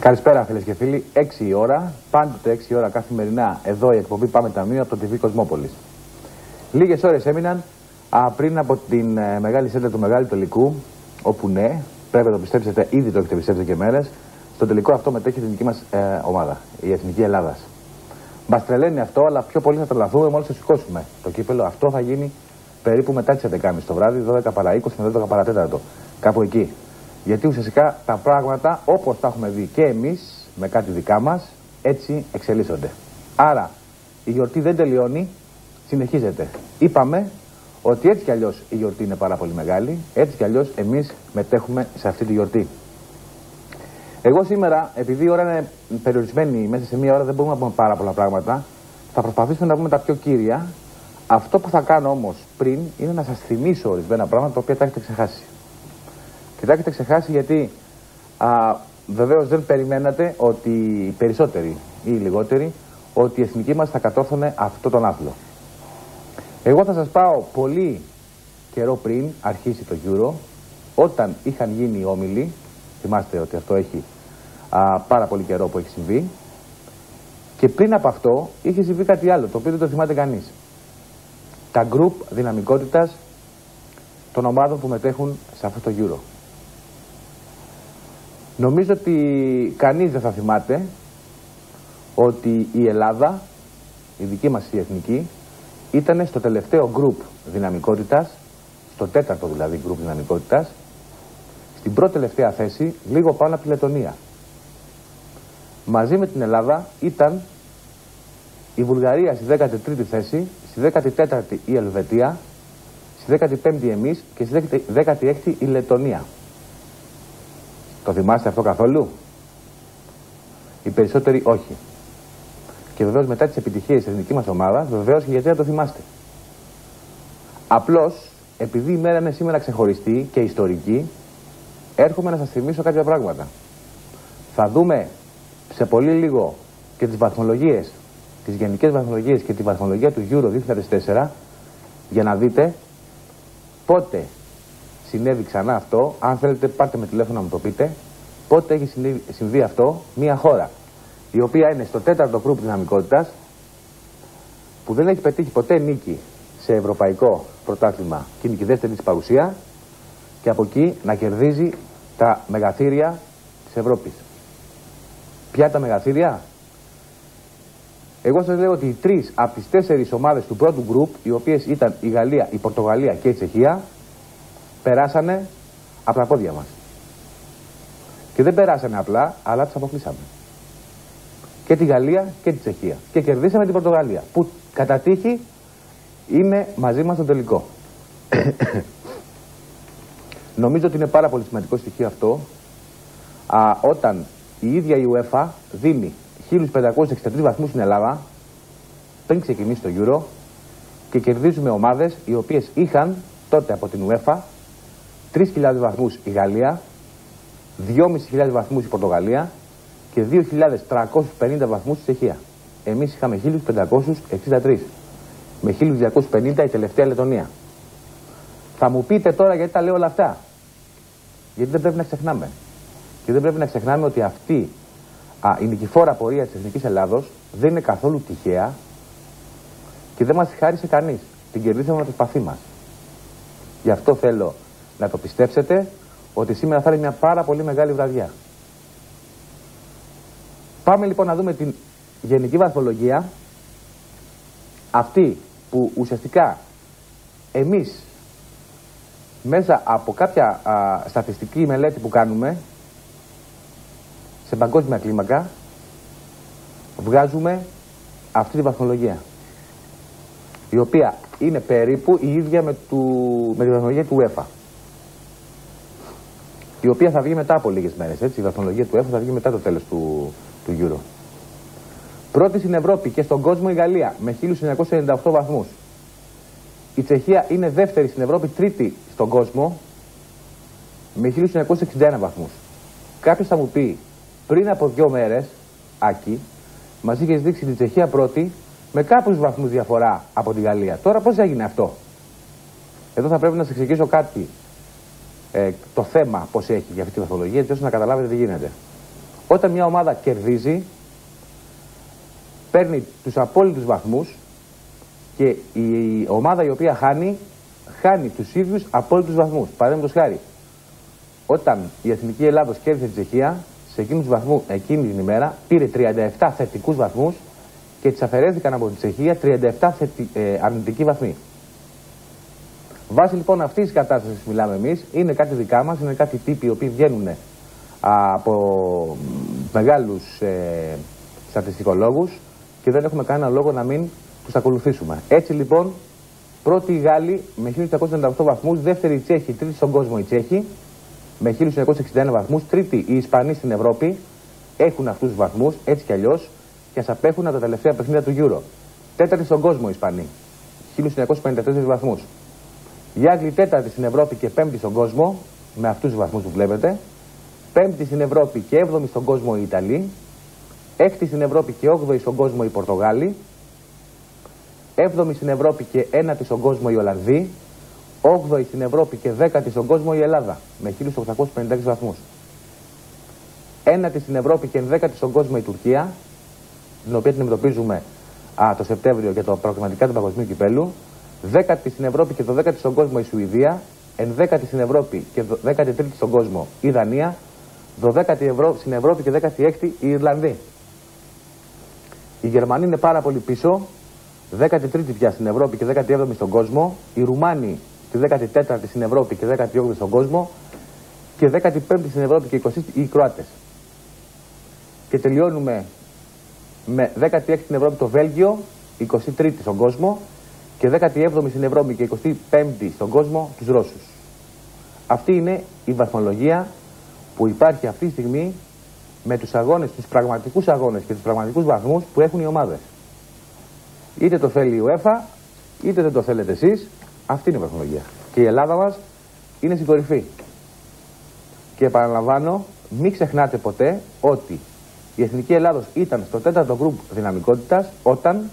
Καλησπέρα φίλες και φίλοι, 6 η ώρα, πάντοτε 6 η ώρα καθημερινά εδώ η εκπομπή Πάμε Ταμείο από το TV Κοσμόπολης. Λίγες ώρες έμειναν πριν από την μεγάλη σέντρα του Μεγάλου Τελικού, όπου ναι, πρέπει να το πιστέψετε, ήδη το έχετε πιστέψει και μέρες, στο τελικό αυτό μετέχει η εθνική μας ομάδα, η Εθνική Ελλάδας. Μας τρελαίνει αυτό, αλλά πιο πολύ θα τρελαθούμε μόλις το σηκώσουμε το κύπελο. Αυτό θα γίνει περίπου μετά τις 11.30 το βράδυ, 12 παρά 20 με 12 παρά 4, κάπου εκεί. Γιατί ουσιαστικά τα πράγματα, όπως τα έχουμε δει και εμείς, με κάτι δικά μας, έτσι εξελίσσονται. Άρα, η γιορτή δεν τελειώνει, συνεχίζεται. Είπαμε ότι έτσι κι αλλιώς η γιορτή είναι πάρα πολύ μεγάλη, έτσι κι αλλιώς εμείς μετέχουμε σε αυτή τη γιορτή. Εγώ σήμερα, επειδή η ώρα είναι περιορισμένη, μέσα σε μία ώρα δεν μπορούμε να πούμε πάρα πολλά πράγματα, θα προσπαθήσουμε να πούμε τα πιο κύρια. Αυτό που θα κάνω όμως πριν είναι να σας θυμίσω ορισμένα πράγματα τα οποία τα έχετε ξεχάσει. Και τα έχετε ξεχάσει γιατί βεβαίως δεν περιμένατε ότι οι περισσότεροι ή οι λιγότεροι ότι η εθνική μας θα κατόρθωνε αυτό τον άθλο. Εγώ θα σας πάω πολύ καιρό πριν αρχίσει το Euro, όταν είχαν γίνει οι όμιλοι, θυμάστε ότι αυτό έχει πάρα πολύ καιρό που έχει συμβεί, και πριν από αυτό είχε συμβεί κάτι άλλο, το οποίο δεν το θυμάται κανείς. Τα γκρουπ δυναμικότητας των ομάδων που μετέχουν σε αυτό το Euro. Νομίζω ότι κανείς δεν θα θυμάται ότι η Ελλάδα, η δική μας η εθνική, ήταν στο τελευταίο γκρουπ δυναμικότητας, στο τέταρτο δηλαδή γκρουπ δυναμικότητας, στην πρώτη τελευταία θέση, λίγο πάνω από τη Λετονία. Μαζί με την Ελλάδα ήταν η Βουλγαρία στη 13η θέση, στη 14η η Ελβετία, στη 15η εμείς και στη 16η η Λετονία. Το θυμάστε αυτό καθόλου? Οι περισσότεροι όχι. Και βεβαίως μετά τις επιτυχίες της εθνικής μας ομάδας, βεβαίως και γιατί να το θυμάστε. Απλώς, επειδή η μέρα είναι σήμερα ξεχωριστή και ιστορική, έρχομαι να σας θυμίσω κάποια πράγματα. Θα δούμε σε πολύ λίγο και τις βαθμολογίες, τις γενικές βαθμολογίες και τη βαθμολογία του Euro 2004, για να δείτε πότε συνέβη ξανά αυτό. Αν θέλετε πάρτε με τηλέφωνο να μου το πείτε, πότε έχει συμβεί αυτό μια χώρα η οποία είναι στο τέταρτο γκρουπ δυναμικότητας, που δεν έχει πετύχει ποτέ νίκη σε ευρωπαϊκό πρωτάθλημα και είναι και η δεύτερη της παρουσία, και από εκεί να κερδίζει τα μεγαθύρια της Ευρώπης. Ποια τα μεγαθύρια? Εγώ σας λέω ότι οι τρεις από τις 4 ομάδες του πρώτου γκρουπ, οι οποίες ήταν η Γαλλία, η Πορτογαλία και η Τσεχία, περάσανε από τα πόδια μας. Και δεν περάσανε απλά, αλλά τις αποκλείσαμε. Και τη Γαλλία και τη Τσεχία. Και κερδίσαμε την Πορτογαλία, που κατά τύχη είναι μαζί μας στο τελικό. Νομίζω ότι είναι πάρα πολύ σημαντικό στοιχείο αυτό, όταν η ίδια η UEFA δίνει 1563 βαθμούς στην Ελλάδα, πριν ξεκινήσει το Euro, και κερδίζουμε ομάδες οι οποίες είχαν τότε από την UEFA 3.000 βαθμούς η Γαλλία, 2.500 βαθμούς η Πορτογαλία και 2.350 βαθμούς η Τσεχία. Εμείς είχαμε 1.563, με 1.250 η τελευταία Λετονία. Θα μου πείτε τώρα γιατί τα λέω όλα αυτά. Γιατί δεν πρέπει να ξεχνάμε. Και δεν πρέπει να ξεχνάμε ότι αυτή η νικηφόρα πορεία της Εθνικής Ελλάδος δεν είναι καθόλου τυχαία και δεν μας χάρισε κανείς. Την κερδίσαμε με το σπαθί μας. Γι' αυτό θέλω να το πιστέψετε ότι σήμερα θα είναι μια πάρα πολύ μεγάλη βραδιά. Πάμε λοιπόν να δούμε την γενική βαθμολογία, αυτή που ουσιαστικά εμείς μέσα από κάποια στατιστική μελέτη που κάνουμε σε παγκόσμια κλίμακα βγάζουμε αυτή τη βαθμολογία, η οποία είναι περίπου η ίδια με τη βαθμολογία του UEFA, η οποία θα βγει μετά από λίγες μέρες, έτσι. Η βαθμολογία του UEFA θα βγει μετά το τέλος του Euro. Πρώτη στην Ευρώπη και στον κόσμο η Γαλλία με 1998 βαθμούς. Η Τσεχία είναι δεύτερη στην Ευρώπη, τρίτη στον κόσμο με 1961 βαθμούς. Κάποιος θα μου πει, πριν από 2 μέρες, Άκη, μας είχες δείξει την Τσεχία πρώτη με κάποιους βαθμούς διαφορά από τη Γαλλία. Τώρα πώς έγινε αυτό? Εδώ θα πρέπει να σας εξηγήσω κάτι. Το θέμα πώς έχει για αυτή τη βαθμολογία, έτσι ώστε να καταλάβετε τι γίνεται. Όταν μια ομάδα κερδίζει, παίρνει τους απόλυτους βαθμούς και η ομάδα η οποία χάνει τους ίδιους απόλυτους βαθμούς. Παραδείγματος χάρη, όταν η Εθνική Ελλάδος κέρδισε τη Τσεχία, σε εκείνη την ημέρα πήρε 37 θετικούς βαθμούς και της αφαιρέθηκαν από τη Τσεχία 37 αρνητικοί βαθμοί. Βάσει λοιπόν αυτής της κατάστασης που μιλάμε εμείς, είναι κάτι δικά μας, είναι κάτι τύποι οι οποίοι βγαίνουν από μεγάλους στατιστικολόγους και δεν έχουμε κανένα λόγο να μην τους ακολουθήσουμε. Έτσι λοιπόν, πρώτοι οι Γάλλοι με 1998 βαθμούς, δεύτεροι οι Τσέχοι, τρίτη στον κόσμο οι Τσέχοι με 1961 βαθμούς, τρίτη οι Ισπανοί στην Ευρώπη έχουν αυτούς τους βαθμούς, έτσι κι αλλιώς, και ας απέχουν από τα τελευταία παιχνίδια του Euro. Τέταρτη στον κόσμο οι Ισπανοί, 1954 βαθμούς. Οι Άγγλοι τέταρτη στην Ευρώπη και πέμπτη στον κόσμο, με αυτούς τους βαθμούς που βλέπετε. Πέμπτη στην Ευρώπη και έβδομη στον κόσμο οι Ιταλοί. Έκτη στην Ευρώπη και όγδοη στον κόσμο οι Πορτογάλοι. Έβδομη στην Ευρώπη και ένατη στον κόσμο οι Ολλανδοί. Όγδοη στην Ευρώπη και δέκατη στον κόσμο η Ελλάδα, με 1856 βαθμούς. Ένατη στην Ευρώπη και δέκατη στον κόσμο η Τουρκία, την οποία την αντιμετωπίζουμε το Σεπτέμβριο για τα προκριματικά του Παγκοσμίου Κυπέλου. Δέκατη στην Ευρώπη και 12η στον κόσμο η Σουηδία. Ενδέκατη στην Ευρώπη και 13η στον κόσμο η Δανία. 12η στην Ευρώπη και 16η η Ιρλανδοί. Οι Γερμανοί είναι πάρα πολύ πίσω. 13η πια στην Ευρώπη και 17η στον κόσμο. Οι Ρουμάνοι στη 14η στην Ευρώπη και 18η στον κόσμο. Και 15η στην Ευρώπη και 20η οι Κροάτες. Και τελειώνουμε με 16η στην Ευρώπη το Βέλγιο, 23η στον κόσμο. Και 17η στην Ευρώπη και 25η στον κόσμο τους Ρώσους. Αυτή είναι η βαθμολογία που υπάρχει αυτή τη στιγμή με τους αγώνες, τους πραγματικούς αγώνες και τους πραγματικούς βαθμούς που έχουν οι ομάδες. Είτε το θέλει η UEFA, είτε δεν το θέλετε εσείς, αυτή είναι η βαθμολογία. Και η Ελλάδα μας είναι στην κορυφή. Και επαναλαμβάνω, μην ξεχνάτε ποτέ ότι η Εθνική Ελλάδος ήταν στο 4ο γκρουπ δυναμικότητας όταν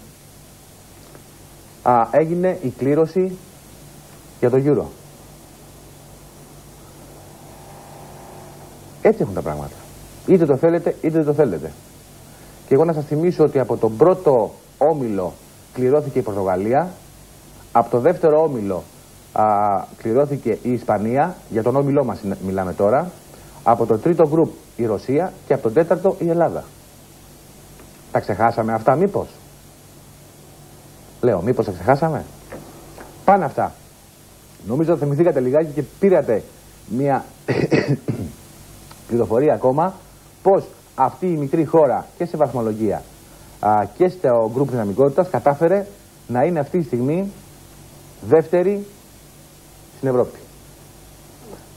έγινε η κλήρωση για το Euro. Έτσι έχουν τα πράγματα. Είτε το θέλετε είτε δεν το θέλετε. Και εγώ να σας θυμίσω ότι από τον πρώτο όμιλο κληρώθηκε η Πορτογαλία, από το δεύτερο όμιλο κληρώθηκε η Ισπανία, για τον όμιλό μας μιλάμε τώρα, από το τρίτο γκρουπ η Ρωσία και από τον τέταρτο η Ελλάδα. Τα ξεχάσαμε αυτά μήπως? Λέω, μήπως τα ξεχάσαμε? Πάνε αυτά. Νομίζω ότι θυμηθήκατε λιγάκι και πήρατε μια πληροφορία ακόμα πως αυτή η μικρή χώρα και σε βαθμολογία και στο γκρουπ δυναμικότητας κατάφερε να είναι αυτή τη στιγμή δεύτερη στην Ευρώπη.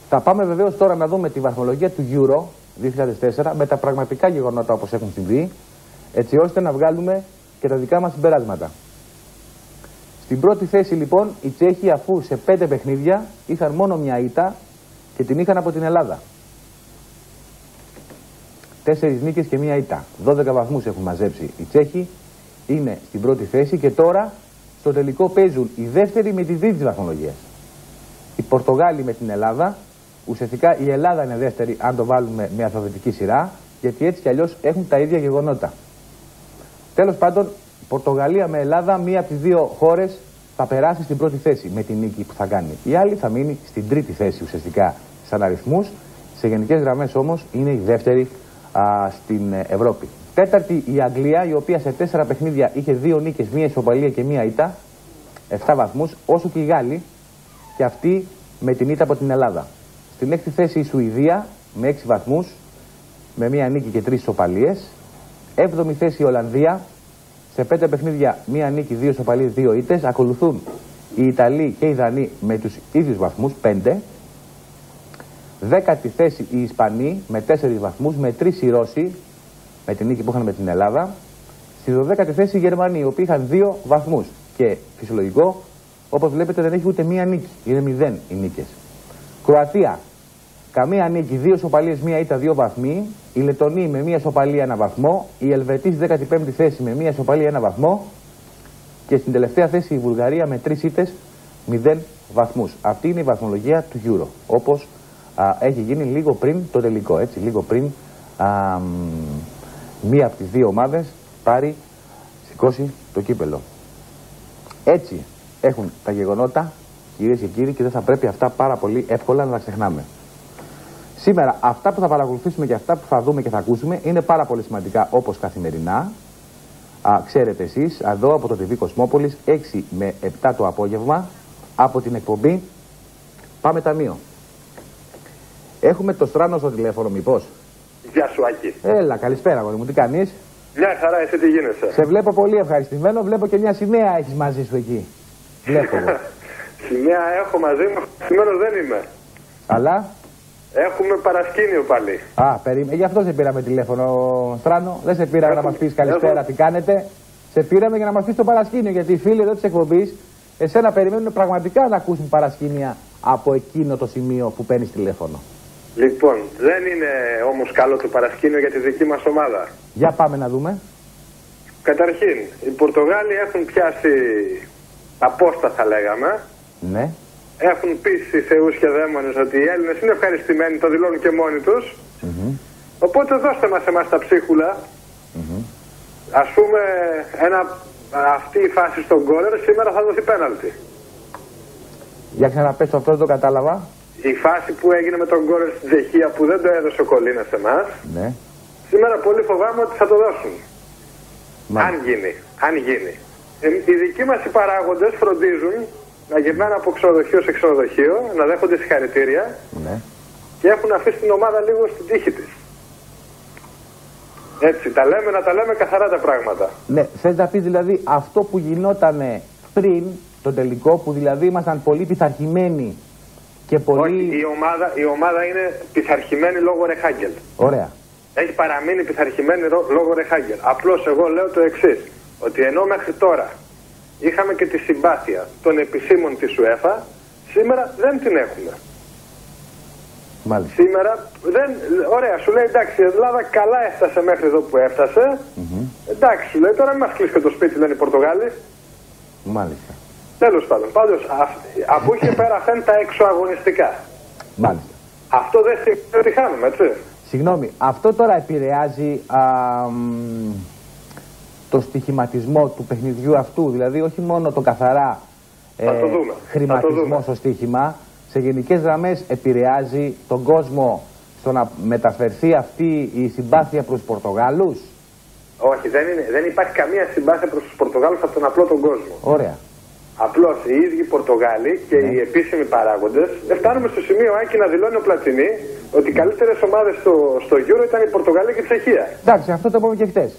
Θα πάμε βεβαίως τώρα να δούμε τη βαθμολογία του Euro 2004 με τα πραγματικά γεγονότα όπως έχουν συμβεί, έτσι ώστε να βγάλουμε και τα δικά μας συμπεράσματα. Στην πρώτη θέση λοιπόν οι Τσέχοι, αφού σε 5 παιχνίδια είχαν μόνο μια ήττα και την είχαν από την Ελλάδα. 4 νίκες και μια ήττα. 12 βαθμούς έχουν μαζέψει οι Τσέχοι, είναι στην πρώτη θέση και τώρα στο τελικό παίζουν η δεύτερη με τη τρίτη βαθμολογία. Οι Πορτογάλοι με την Ελλάδα. Ουσιαστικά η Ελλάδα είναι δεύτερη αν το βάλουμε με αλφαβητική σειρά, γιατί έτσι κι αλλιώς έχουν τα ίδια γεγονότα. Τέλος πάντων, Πορτογαλία με Ελλάδα, μία από τις δύο χώρες θα περάσει στην πρώτη θέση με την νίκη που θα κάνει. Η άλλη θα μείνει στην τρίτη θέση ουσιαστικά σαν αριθμούς. Σε γενικές γραμμές όμως είναι η δεύτερη στην Ευρώπη. Τέταρτη η Αγγλία, η οποία σε 4 παιχνίδια είχε 2 νίκες, 1 ισοπαλία και 1 ήττα, 7 βαθμούς, όσο και οι Γάλλοι και αυτοί με την ήττα από την Ελλάδα. Στην 6η θέση η Σουηδία με 6 βαθμούς, με 1 νίκη και 3 ισοπαλίες. 7η θέση η Ολλανδία, σε 5 παιχνίδια 1 νίκη, 2 ισοπαλίες, 2 ήττες. Ακολουθούν οι Ιταλοί και οι Δανείοι με τους ίδιους βαθμούς, 5. 10η θέση οι Ισπανοί με 4 βαθμούς, με 3 οι Ρώσοι, με την νίκη που είχαν με την Ελλάδα. Στη 12η θέση οι Γερμανοί, οι οποίοι είχαν 2 βαθμούς. Και φυσιολογικό, όπως βλέπετε, δεν έχει ούτε 1 νίκη, είναι 0 οι νίκες. Κροατία, καμία νίκη, 2 ισοπαλίες, 1 ήττα, 2 βαθμοί. Οι Λετονοί με 1 ισοπαλία, 1 βαθμό. Οι Ελβετοί στη 15η θέση με 1 ισοπαλία, 1 βαθμό. Και στην τελευταία θέση η Βουλγαρία με 3 ήττες, 0 βαθμούς. Αυτή είναι η βαθμολογία του Euro, όπως έχει γίνει λίγο πριν το τελικό, έτσι, λίγο πριν μία από τις δύο ομάδες σηκώσει το κύπελο. Έτσι έχουν τα γεγονότα, κυρίες και κύριοι, και δεν θα πρέπει αυτά πάρα πολύ εύκολα να τα ξεχνάμε. Σήμερα αυτά που θα παρακολουθήσουμε και αυτά που θα δούμε και θα ακούσουμε είναι πάρα πολύ σημαντικά, όπως καθημερινά. Ξέρετε εσείς, εδώ από το TV Κοσμόπολης, 6 με 7 το απόγευμα, από την εκπομπή Πάμε Ταμείο. Έχουμε το Στράνο στο τηλέφωνο, μήπως? Γεια σου, Άκη. Έλα, καλησπέρα, γόρι μου, τι κάνεις? Μια χαρά, εσύ τι γίνεσαι? Σε βλέπω πολύ ευχαριστημένο, βλέπω και μια σημαία έχεις μαζί σου εκεί. Βλέπω. Σημαία έχω μαζί μου, ευχαριστημένος δεν είμαι. Αλλά? Έχουμε παρασκήνιο πάλι. Γι' αυτό σε πήραμε τηλέφωνο, Στράνο. Δεν σε πήραμε να μας πεις καλησπέρα, τι κάνετε. Σε πήραμε για να μας πεις το παρασκήνιο, γιατί οι φίλοι εδώ της εκπομπής εσένα περιμένουν πραγματικά να ακούσουν παρασκήνια από εκείνο το σημείο που παίρνεις τηλέφωνο. Λοιπόν, δεν είναι όμως καλό το παρασκήνιο για τη δική μας ομάδα. Για πάμε να δούμε. Καταρχήν, οι Πορτογάλοι έχουν πιάσει απόστα, θα λέγαμε. Ναι. Έχουν πείσει θεούς και δαίμονες ότι οι Έλληνες είναι ευχαριστημένοι, το δηλώνουν και μόνοι τους. Οπότε δώστε μας εμάς τα ψίχουλα. Ας πούμε, αυτή η φάση στον κόρνερ σήμερα θα δοθεί πέναλτι. Για ξαναπες αυτό, δεν το κατάλαβα. Η φάση που έγινε με τον κόρνερ στην Τσεχία που δεν το έδωσε ο Κολίνα σε εμάς. Ναι. Σήμερα πολύ φοβάμαι ότι θα το δώσουν. Αν γίνει. Οι δικοί μας οι παράγοντες φροντίζουν να γυρνάνε από ξενοδοχείο σε ξενοδοχείο, να δέχονται συγχαρητήρια, ναι, και έχουν αφήσει την ομάδα λίγο στην τύχη της. Έτσι, να τα λέμε καθαρά τα πράγματα. Ναι, θες να πεις δηλαδή αυτό που γινότανε πριν το τελικό, που δηλαδή ήμασταν πολύ πειθαρχημένοι και πολύ... Όχι, η ομάδα είναι πειθαρχημένη λόγω Ρεχάγκελ. Ωραία. Έχει παραμείνει πειθαρχημένη λόγω Ρεχάγκελ. Απλώς εγώ λέω το εξής, ότι ενώ μέχρι τώρα είχαμε και τη συμπάθεια των επισήμων της UEFA, σήμερα δεν την έχουμε. Μάλιστα. Σήμερα δεν... Ωραία, σου λέει εντάξει, η Ελλάδα καλά έφτασε μέχρι εδώ που έφτασε. Εντάξει, σου λέει, τώρα μην μας κλείσει και το σπίτι, λένε οι Πορτογάλοι. Μάλιστα. Τέλος πάντων, πάντως από εκεί πέρα φαίνουν τα εξωαγωνιστικά. Μάλιστα. Αυτό δεν σημαίνει ότι χάνουμε, έτσι. Συγγνώμη, αυτό τώρα επηρεάζει το στοιχηματισμό του παιχνιδιού αυτού, δηλαδή όχι μόνο το καθαρά χρηματισμό στο στοίχημα, σε γενικές γραμμές επηρεάζει τον κόσμο στο να μεταφερθεί αυτή η συμπάθεια προς τους Πορτογάλους? Όχι, δεν υπάρχει καμία συμπάθεια προς τους Πορτογάλους από τον απλό τον κόσμο. Ωραία. Απλώς οι ίδιοι Πορτογάλοι και οι επίσημοι παράγοντες φτάνουμε στο σημείο, Άκη, να δηλώνει ο Πλατινί ότι οι καλύτερες ομάδες στο Euro ήταν η Πορτογαλία και η Τσεχία. Εντάξει, αυτό το είπαμε και χτες.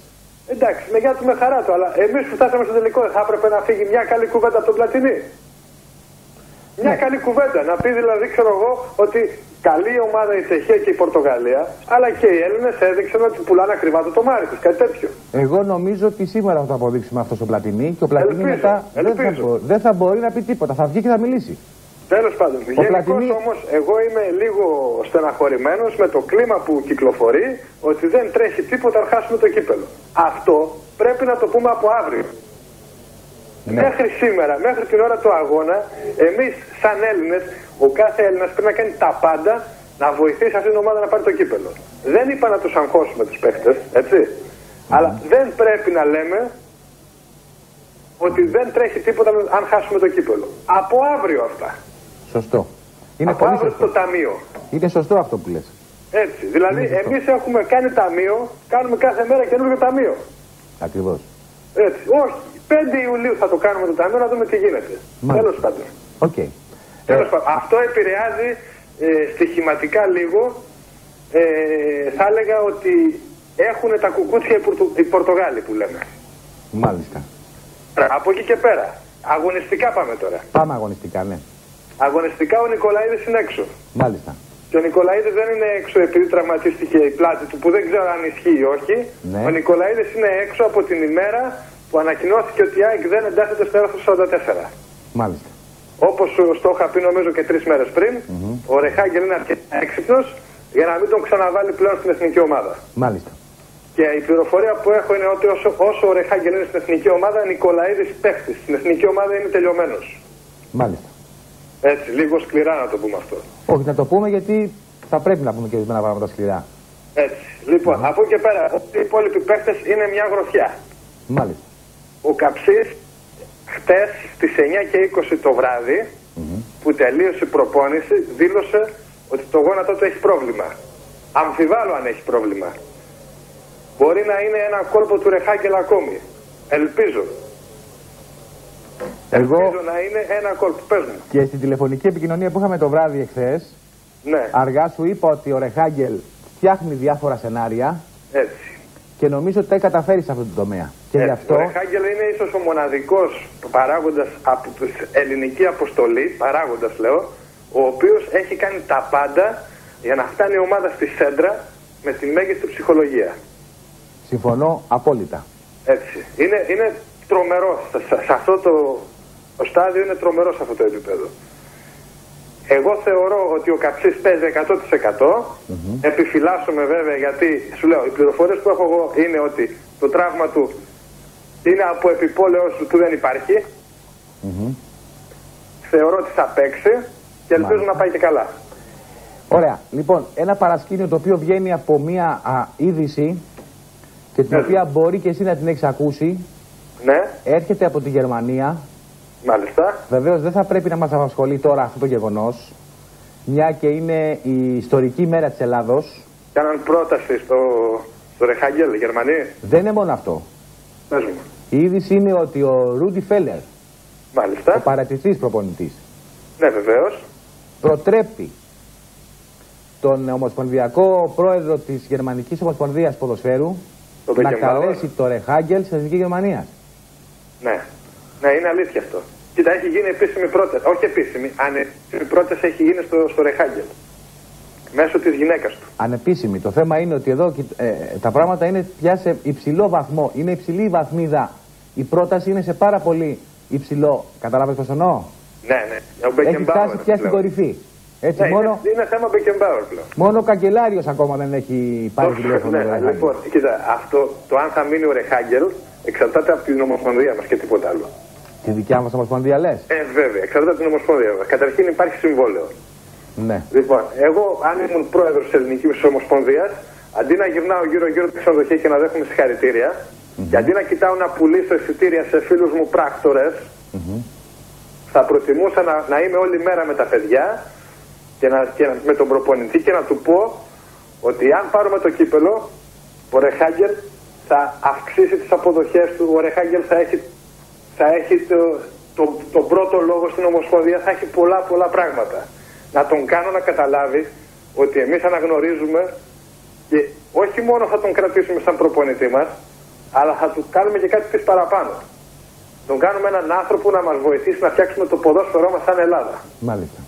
Εντάξει, με γεια του με χαρά του, αλλά εμείς που φτάσαμε στο τελικό δεν θα έπρεπε να φύγει μια καλή κουβέντα από τον Πλατινί? Μια καλή κουβέντα, να πει δηλαδή, ξέρω εγώ, ότι καλή ομάδα η Τσεχία και η Πορτογαλία, αλλά και οι Έλληνες έδειξαν ότι πουλάνε ακριβά το τομάρι τους, κάτι τέτοιο. Εγώ νομίζω ότι σήμερα θα το αποδείξουμε αυτό στο Πλατινί και ο Πλατινί μετά δεν θα μπορεί να πει τίποτα, θα βγει και θα μιλήσει. Τέλος πάντων, γενικώς όμως εγώ είμαι λίγο στεναχωρημένος με το κλίμα που κυκλοφορεί, ότι δεν τρέχει τίποτα να χάσουμε το κύπελο. Αυτό πρέπει να το πούμε από αύριο. Ναι. Μέχρι σήμερα, μέχρι την ώρα του αγώνα, εμείς σαν Έλληνες, ο κάθε Έλληνας πρέπει να κάνει τα πάντα να βοηθήσει αυτήν την ομάδα να πάρει το κύπελο. Δεν είπα να τους αγχώσουμε τους παίχτες, έτσι. Αλλά δεν πρέπει να λέμε ότι δεν τρέχει τίποτα αν χάσουμε το κύπελο. Από αύριο αυτά. Σωστό. Είναι από αύριο στο ταμείο. Είναι σωστό αυτό που λες. Έτσι. Δηλαδή, εμείς έχουμε κάνει ταμείο, κάνουμε κάθε μέρα καινούργιο ταμείο. Ακριβώς. Έτσι. Όχι. 5 Ιουλίου θα το κάνουμε το ταμείο να δούμε τι γίνεται. Τέλος πάντων. Okay. Αυτό επηρεάζει στοιχηματικά λίγο. Θα έλεγα ότι έχουν τα κουκούτσια οι Πορτογάλοι που λέμε. Μάλιστα. Από εκεί και πέρα. Αγωνιστικά πάμε τώρα. Πάμε αγωνιστικά, ναι. Αγωνιστικά ο Νικολαίδης είναι έξω. Μάλιστα. Και ο Νικολαίδης δεν είναι έξω επειδή τραυματίστηκε η πλάτη του, που δεν ξέρω αν ισχύει ή όχι. Ναι. Ο Νικολαίδης είναι έξω από την ημέρα που ανακοινώθηκε ότι η ΑΕΚ δεν εντάσσεται στο έδαφος 44. Μάλιστα. Όπως το είχα πει νομίζω και 3 μέρες πριν, ο Ρεχάγκελ είναι αρκετά έξυπνος για να μην τον ξαναβάλει πλέον στην εθνική ομάδα. Μάλιστα. Και η πληροφορία που έχω είναι ότι όσο ο Ρεχάγκελ είναι στην εθνική ομάδα, Νικολαίδης παίχτης. Στην εθνική ομάδα είναι τελειωμένος. Μάλιστα. Έτσι, λίγο σκληρά να το πούμε αυτό. Όχι, να το πούμε γιατί θα πρέπει να πούμε και ορισμένα πράγματα σκληρά. Έτσι. Λοιπόν, από εκεί και πέρα, οι υπόλοιποι παίχτες είναι μια γροθιά. Μάλιστα. Ο Καψής χτες στις 9 και 20 το βράδυ, που τελείωσε η προπόνηση, δήλωσε ότι το γόνατό του έχει πρόβλημα. Αμφιβάλλω αν έχει πρόβλημα. Μπορεί να είναι ένα κόλπο του Ρεχάγκελ ακόμη. Ελπίζω. Ελπίζω να είναι ένα κόλπο. Πες μου. Και στην τηλεφωνική επικοινωνία που είχαμε το βράδυ εχθές, ναι, αργά σου είπα ότι ο Ρεχάγκελ φτιάχνει διάφορα σενάρια. Έτσι. Και νομίζω ότι τα έχει καταφέρει σε αυτό το τομέα. Και γι' αυτό... Ο Ρεχάγκελ είναι ίσως ο μοναδικός παράγοντας από την ελληνική αποστολή, παράγοντας λέω, ο οποίος έχει κάνει τα πάντα για να φτάνει η ομάδα στη σέντρα με τη μέγιστη ψυχολογία. Συμφωνώ απόλυτα. Έτσι. Είναι τρομερό. Σε αυτό το στάδιο είναι τρομερό σε αυτό το επίπεδο. Εγώ θεωρώ ότι ο Καψής παίζει 100%. Επιφυλάσσομαι βέβαια, γιατί σου λέω, οι πληροφορίες που έχω εγώ είναι ότι το τραύμα του είναι από επιπόλαιος που δεν υπάρχει. Θεωρώ ότι θα παίξει και ελπίζω να πάει και καλά. Ωραία. Λοιπόν, ένα παρασκήνιο το οποίο βγαίνει από μία είδηση και την οποία μπορεί και εσύ να την έχεις ακούσει. Ναι. Έρχεται από τη Γερμανία. Μάλιστα. Βεβαίως δεν θα πρέπει να μας απασχολεί τώρα αυτό το γεγονός, μια και είναι η ιστορική μέρα της Ελλάδος. Κάναν πρόταση στο Ρεχάγκελ, Γερμανία. Δεν είναι μόνο αυτό. Πες μου. Η είδηση είναι ότι ο Ρούντι Φέλερ, μάλιστα, ο παρατηρητής προπονητής, ναι, βεβαίως, προτρέπει τον ομοσπονδιακό πρόεδρο της Γερμανικής Ομοσπονδίας Ποδοσφαίρου να καλέσει το Ρεχάγκελ στην Εθνική Γερμανία. Ναι. Ναι, είναι αλήθεια αυτό. Κοίτα, έχει γίνει επίσημη πρόταση. Όχι επίσημη, ανεπίσημη πρόταση έχει γίνει στο Ρεχάγκελ. Μέσω της γυναίκας του. Ανεπίσημη. Το θέμα είναι ότι εδώ τα πράγματα είναι πια σε υψηλό βαθμό. Είναι υψηλή η βαθμίδα. Η πρόταση είναι σε πάρα πολύ υψηλό. Καταλάβες πώς εννοώ? Ναι, ναι. Έχει φτάσει πια στην κορυφή. Έτσι, ναι, μόνο, είναι θέμα Μπεκεμπάουερ πλέον. Μόνο ο καγκελάριος ακόμα δεν έχει πάρει τηλέφωνο. Ναι, λοιπόν, κοίτα, αυτό το αν θα μείνει ο Ρεχάγκελ εξαρτάται από την Ομοσπονδία μας και τίποτα άλλο. Τη δικιά μας Ομοσπονδία λες? Βέβαια, εξαρτάται από την Ομοσπονδία μας. Καταρχήν υπάρχει συμβόλαιο. Ναι. Λοιπόν, εγώ αν ήμουν πρόεδρος της Ελληνικής Ομοσπονδίας, αντί να γυρνάω γύρω-γύρω τα ξενοδοχεία και να δέχομαι συγχαρητήρια, και αντί να κοιτάω να πουλήσω εισιτήρια σε φίλους μου πράκτορες, θα προτιμούσα να είμαι όλη μέρα με τα παιδιά και με τον προπονητή και να του πω ότι αν πάρουμε το κύπελο, ο Ρεχάγκελ θα αυξήσει τις αποδοχές του, ο Ρεχάγκελ θα έχει τον πρώτο λόγο στην Ομοσπονδία, θα έχει πολλά πράγματα. Να τον κάνω να καταλάβει ότι εμείς αναγνωρίζουμε και όχι μόνο θα τον κρατήσουμε σαν προπονητή μας, αλλά θα του κάνουμε και κάτι της παραπάνω. Τον κάνουμε έναν άνθρωπο να μας βοηθήσει να φτιάξουμε το ποδόσφαιρό μας σαν Ελλάδα. Μάλιστα.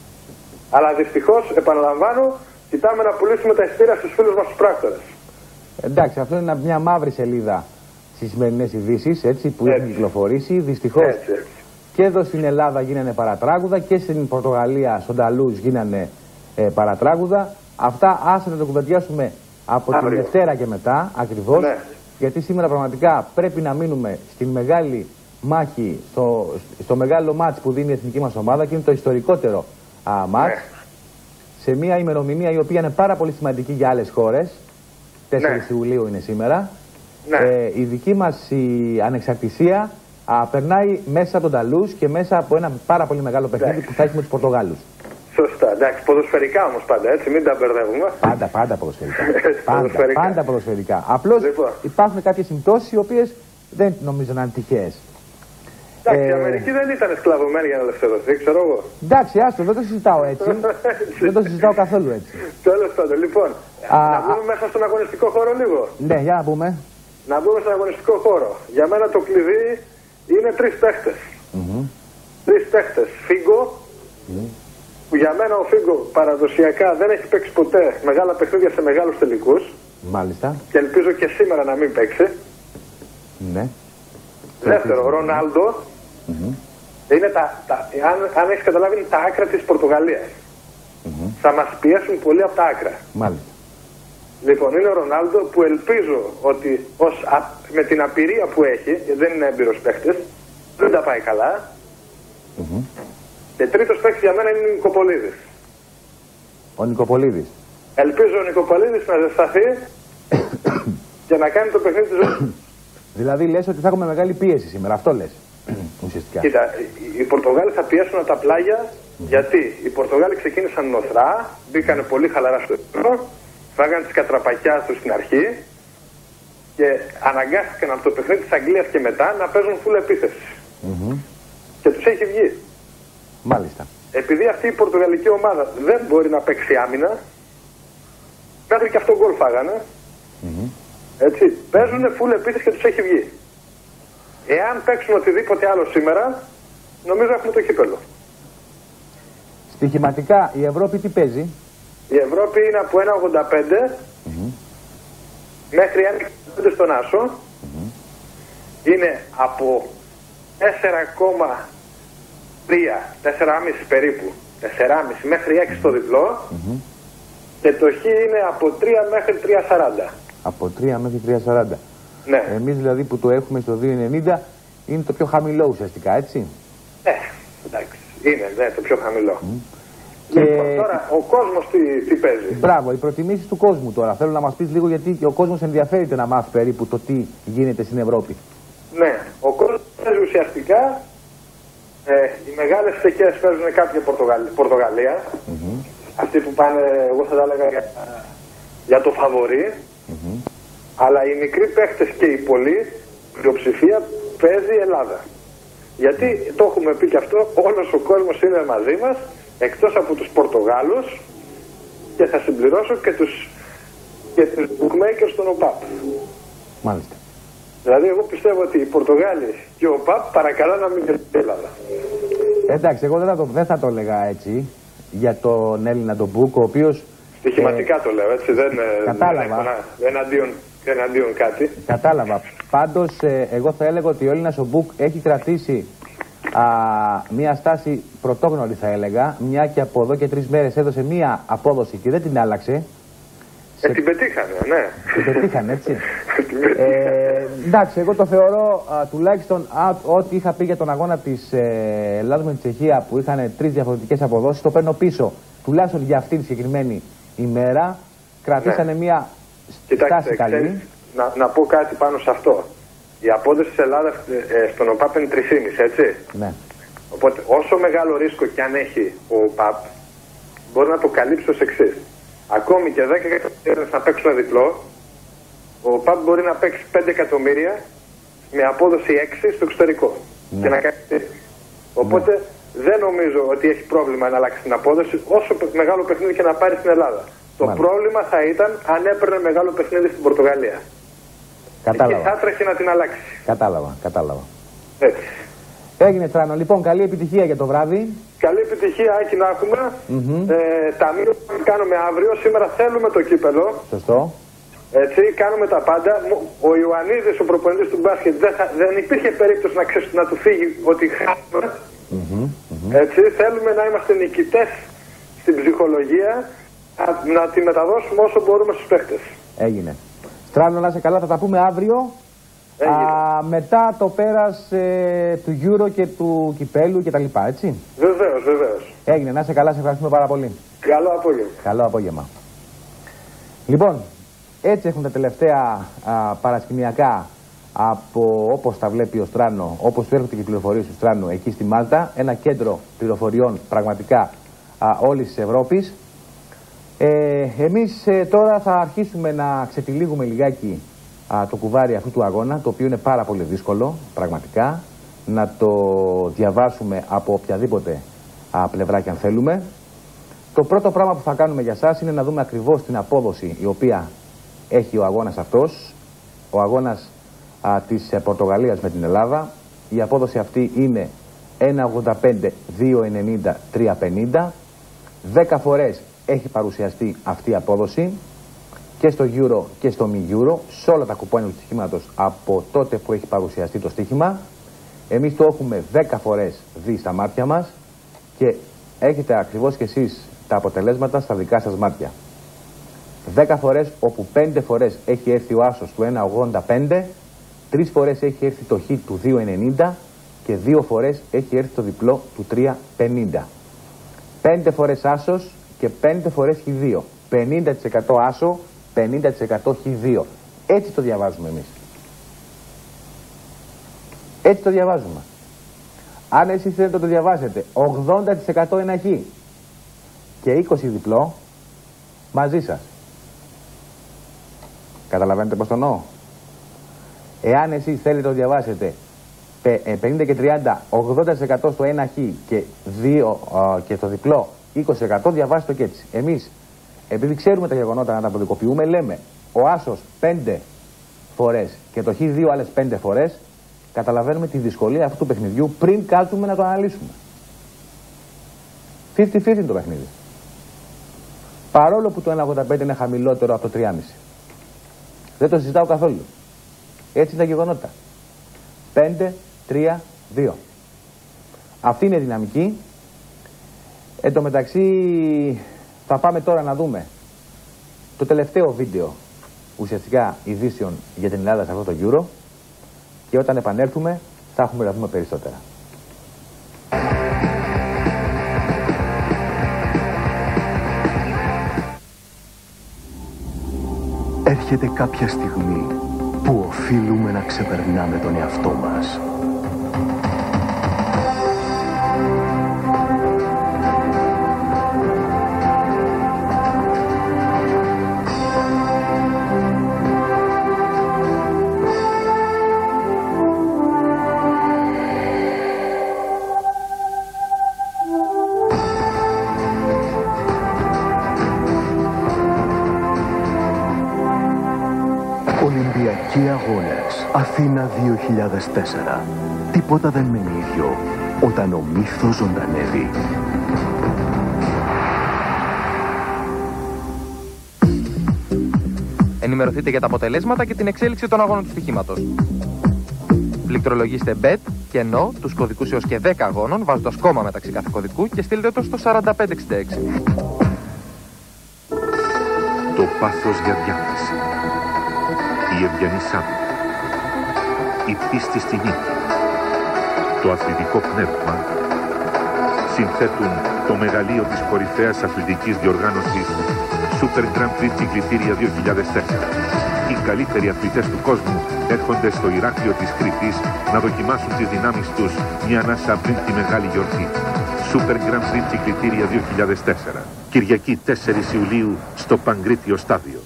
Αλλά δυστυχώς, επαναλαμβάνω, κοιτάμε να πουλήσουμε τα εισιτήρια στους φίλους μας τους πράκτορες. Εντάξει, αυτό είναι μια μαύρη σελίδα στις σημερινές ειδήσεις, έτσι, που έχουν κυκλοφορήσει. Δυστυχώς και εδώ στην Ελλάδα γίνανε παρατράγουδα και στην Πορτογαλία, στον Ταλούζ, γίνανε παρατράγουδα. Αυτά άσε να το κουβεντιάσουμε από την Δευτέρα και μετά, ακριβώς. Ναι. Γιατί σήμερα πραγματικά πρέπει να μείνουμε στην μεγάλη μάχη, στο μεγάλο μάτς που δίνει η εθνική μας ομάδα και είναι το ιστορικότερο μάτς. Ναι. Σε μια ημερομηνία η οποία είναι πάρα πολύ σημαντική για άλλες χώρες. 4 Ιουλίου είναι σήμερα. Ναι. Η δική μας η ανεξαρτησία περνάει μέσα από τον Ταλούς και μέσα από ένα πάρα πολύ μεγάλο παιχνίδι που θα έχει με τους Πορτογάλους. Σωστά, εντάξει, ποδοσφαιρικά όμως πάντα, έτσι, μην τα μπερδεύουμε. Πάντα ποδοσφαιρικά. πάντα ποδοσφαιρικά. Απλώς υπάρχουν κάποιες συμπτώσεις οι οποίες δεν νομίζω να είναι τυχαίες. Εντάξει, η Αμερική δεν ήταν σκλαβωμένη για να ελευθερωθεί, ξέρω εγώ. Εντάξει, άστο, δεν το συζητάω έτσι. Δεν το συζητάω καθόλου έτσι. Τέλος πάντων, λοιπόν, να μπούμε μέσα στον αγωνιστικό χώρο λίγο. Ναι, για να πούμε. Να μπούμε στον αγωνιστικό χώρο. Για μένα το κλειδί είναι 3 παίχτες. 3 παίχτες. Φίγκο, που για μένα ο Φίγκο παραδοσιακά δεν έχει παίξει ποτέ μεγάλα παιχνίδια σε μεγάλους τελικούς. Μάλιστα. Και ελπίζω και σήμερα να μην παίξει. Ναι. Δεύτερο, Ρονάλντο. Είναι αν έχεις καταλάβει, είναι τα άκρα της Πορτογαλίας. Θα μας πιέσουν πολύ από τα άκρα. Μάλιστα. Λοιπόν, είναι ο Ρονάλντο που ελπίζω ότι με την απειρία που έχει, δεν είναι έμπειρος παίχτης, δεν τα πάει καλά. Και τρίτος παίχτης για μένα είναι ο Νικοπολίδης. Ο Νικοπολίδης. Ελπίζω ο Νικοπολίδης να ζεσταθεί για να κάνει το παιχνίδι της ζωής. Δηλαδή λες ότι θα έχουμε μεγάλη πίεση σήμερα, αυτό λες ουσιαστικά. Κοίτα, οι Πορτογάλοι θα πιέσουν από τα πλάγια, γιατί οι Πορτογάλοι ξεκίνησαν νοθρά, μπήκανε πολύ χαλαρά στο επίπεδο, φάγανε τις κατραπακιά τους στην αρχή και αναγκάστηκαν από το παιχνίδι της Αγγλίας και μετά να παίζουν full επίθεση. Και τους έχει βγει. Μάλιστα. Επειδή αυτή η πορτογαλική ομάδα δεν μπορεί να παίξει άμυνα, μέχρι και αυτό γκολ φάγανε. Έτσι, παίζουν full επίθεση και τους έχει βγει. Εάν παίξουν οτιδήποτε άλλο σήμερα, νομίζω έχουμε το κύπελλο. Στοιχηματικά η Ευρώπη τι παίζει? Η Ευρώπη είναι από 1,85 μέχρι 1,5 στον άσο. Είναι από 4,3 περίπου, 4,5 μέχρι 6 στο διπλό. Και το χ είναι από 3 μέχρι 3,40. Από 3 μέχρι 3,40. Ναι. Εμείς δηλαδή που το έχουμε στο 2,90 είναι το πιο χαμηλό ουσιαστικά, έτσι. Εντάξει, είναι το πιο χαμηλό. Και τώρα ο κόσμος τι παίζει? Μπράβο, οι προτιμήσεις του κόσμου τώρα. Θέλω να μας πεις λίγο γιατί και ο κόσμος ενδιαφέρεται να μάθει περίπου το τι γίνεται στην Ευρώπη. Ναι, ο κόσμος παίζει ουσιαστικά. Οι μεγάλες στεκές παίζουν κάποια Πορτογαλία. Αυτοί που πάνε, εγώ θα τα έλεγα για το φαβορί. Αλλά οι μικροί παίχτες και οι πολλοί, πλειοψηφία παίζει η Ελλάδα. Γιατί το έχουμε πει και αυτό, όλος ο κόσμος είναι μαζί μας, εκτός από τους Πορτογάλους, και θα συμπληρώσω και τους bookmakers των ΟΠΑΠ. Μάλιστα. Δηλαδή εγώ πιστεύω ότι οι Πορτογάλοι και ο ΟΠΑΠ παρακαλώ να μην κερδίσει η Ελλάδα. Εντάξει, εγώ δεν θα το έλεγα έτσι για τον Έλληνα τον Μπουκ, ο οποίος... Στοιχηματικά το λέω, έτσι, δεν κατάλαβα. Εναντίον κάτι. Κατάλαβα. Πάντως, εγώ θα έλεγα ότι ο Έλληνας ο Μπουκ έχει κρατήσει μια στάση πρωτόγνωρη, θα έλεγα, μια και από εδώ και 3 μέρες έδωσε μια απόδοση και δεν την άλλαξε. Την πετύχανε, ναι. Την πετύχανε, έτσι. Εντάξει, εγώ το θεωρώ τουλάχιστον ό,τι είχα πει για τον αγώνα της Ελλάδας με την Τσεχία που είχαν 3 διαφορετικές αποδόσεις, το παίρνω πίσω. Τουλάχιστον για αυτή τη συγκεκριμένη ημέρα κρατήσανε μια στάση καλή. Να πω κάτι πάνω σε αυτό. Η απόδοση της Ελλάδας στον ΟΠΑΠ είναι 3,5, έτσι. Ναι. Οπότε όσο μεγάλο ρίσκο κι αν έχει ο ΟΠΑΠ, μπορεί να το καλύψει ως εξής. Ακόμη και 10 εκατομμύρια να παίξουν διπλό, ο ΟΠΑΠ μπορεί να παίξει 5 εκατομμύρια με απόδοση 6 στο εξωτερικό. Ναι. Και να κάνει. Οπότε δεν νομίζω ότι έχει πρόβλημα να αλλάξει την απόδοση όσο μεγάλο παιχνίδι και να πάρει στην Ελλάδα. Το πρόβλημα θα ήταν αν έπαιρνε μεγάλο παιχνίδι στην Πορτογαλία. Κατάλαβα. Εκεί θα έτρεχε να την αλλάξει. Κατάλαβα. Έτσι. Έγινε, Στράνο. Λοιπόν, καλή επιτυχία για το βράδυ. Καλή επιτυχία, Άκη, να έχουμε. Τα μήνυμα που κάνουμε αύριο. Σήμερα θέλουμε το κύπελο. Σωστό. Έτσι, κάνουμε τα πάντα. Ο Ιωαννίδης, ο προπονητής του μπάσκετ, δεν υπήρχε περίπτωση να του φύγει ότι χάσουμε. Έτσι, θέλουμε να είμαστε νικητές στην ψυχολογία, να τη μεταδώσουμε όσο μπορούμε στους παίχτες. Έγινε. Στράνο, να είσαι καλά, θα τα πούμε αύριο. Μετά το πέρας του Euro και του κυπέλου και τα λοιπά, έτσι. Βεβαίως. Έγινε, να είσαι καλά, σε ευχαριστούμε πάρα πολύ. Καλό απόγευμα. Καλό απόγευμα. Λοιπόν, έτσι έχουν τα τελευταία παρασκηνιακά από όπως τα βλέπει ο Στράνο, όπως του έρχονται και οι πληροφορίες του Στράνου εκεί στη Μάλτα, ένα κέντρο πληροφοριών πραγματικά όλης της Ευρώπης. Εμείς τώρα θα αρχίσουμε να ξετυλίγουμε λιγάκι το κουβάρι αυτού του αγώνα, το οποίο είναι πάρα πολύ δύσκολο πραγματικά να το διαβάσουμε από οποιαδήποτε πλευρά και αν θέλουμε. Το πρώτο πράγμα που θα κάνουμε για σας είναι να δούμε ακριβώς την απόδοση η οποία έχει ο αγώνας αυτός, ο αγώνας της Πορτογαλίας με την Ελλάδα. Η απόδοση αυτή είναι 1,85, 2,90, 3,50. 10 φορές έχει παρουσιαστεί αυτή η απόδοση και στο Euro και στο μη Euro, σε όλα τα κουπόνια του στοιχήματος από τότε που έχει παρουσιαστεί το στοίχημα. Εμείς το έχουμε 10 φορές δει στα μάτια μας και έχετε ακριβώς και εσείς τα αποτελέσματα στα δικά σας μάτια. 10 φορές όπου 5 φορές έχει έρθει ο άσος του 1,85, 3 φορές έχει έρθει το χ του 2,90 και 2 φορές έχει έρθει το διπλό του 3,50. 5 φορές άσος και 5 φορές χ2. 50% άσο, 50% χ2. Έτσι το διαβάζουμε εμείς. Έτσι το διαβάζουμε. Αν εσείς θέλετε να το διαβάσετε 80% ένα χ και 20 διπλό, μαζί σας. Καταλαβαίνετε πως το εννοώ? Εάν εσείς θέλετε να το διαβάσετε 50 και 30, 80% στο ένα χ και, και το διπλό 20%, διαβάστε το και έτσι. Εμείς, επειδή ξέρουμε τα γεγονότα να τα αποδικοποιούμε, λέμε ο άσος 5 φορές και το χ 2 άλλες 5 φορές, καταλαβαίνουμε τη δυσκολία αυτού του παιχνιδιού πριν κάτσουμε να το αναλύσουμε. 50-50 είναι το παιχνίδι. Παρόλο που το 1,85 είναι χαμηλότερο από το 3,5. Δεν το συζητάω καθόλου. Έτσι είναι τα γεγονότα. 5, 3, 2. Αυτή είναι η δυναμική. Εν τω μεταξύ θα πάμε τώρα να δούμε το τελευταίο βίντεο ουσιαστικά ειδήσεων για την Ελλάδα σε αυτό το Euro και όταν επανέλθουμε θα έχουμε να δούμε περισσότερα. Έρχεται κάποια στιγμή που οφείλουμε να ξεπερνάμε τον εαυτό μας. Ολυμπιακοί Αγώνες Αθήνα 2004. Τίποτα δεν μένει ίδιο όταν ο μύθος ζωντανεύει. Ενημερωθείτε για τα αποτελέσματα και την εξέλιξη των αγώνων του στοιχήματος. Πληκτρολογήστε BET και ενώ τους κωδικούς έως και 10 αγώνων βάζοντας κόμμα μεταξύ κάθε κωδικού και στείλτε το στο 4566. Το πάθος για διάθεση. Η ευγενή άμυνα. Η πίστη στη νίκη. Το αθλητικό πνεύμα συνθέτουν το μεγαλείο της κορυφαίας αθλητικής διοργάνωσης Super Grand Prix Κυκλητήρια 2004. Οι καλύτεροι αθλητές του κόσμου έρχονται στο Ηράκλειο της Κρήτης να δοκιμάσουν τις δυνάμεις τους μια ανάσα πριν τη μεγάλη γιορτή. Super Grand Prix Κυκλητήρια 2004. Κυριακή 4 Ιουλίου στο Παγκρίτιο Στάδιο.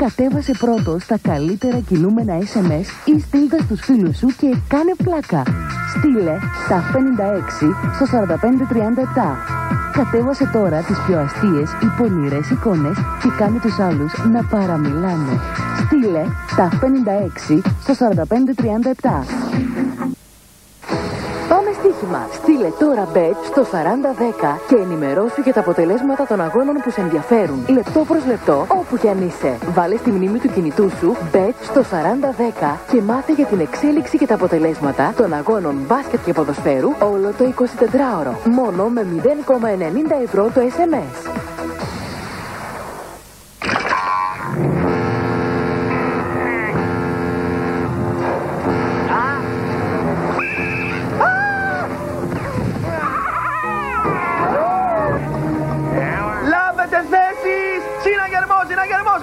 Κατέβασε πρώτος τα καλύτερα κινούμενα SMS ή στείλ τα στους φίλους σου και κάνε πλάκα. Στείλε τα 56 στο 4537. Κατέβασε τώρα τις πιο αστείες ή πονηρές εικόνες και κάνε τους άλλους να παραμιλάνε. Στείλε τα 56 στο 4537. Πάμε στοίχημα. Στείλε τώρα bet στο 4010 και ενημερώσου για τα αποτελέσματα των αγώνων που σε ενδιαφέρουν. Λεπτό προς λεπτό, όπου κι αν είσαι. Βάλε στη μνήμη του κινητού σου bet στο 4010 και μάθε για την εξέλιξη και τα αποτελέσματα των αγώνων μπάσκετ και ποδοσφαίρου όλο το 24ωρο. Μόνο με 0,90 ευρώ το SMS.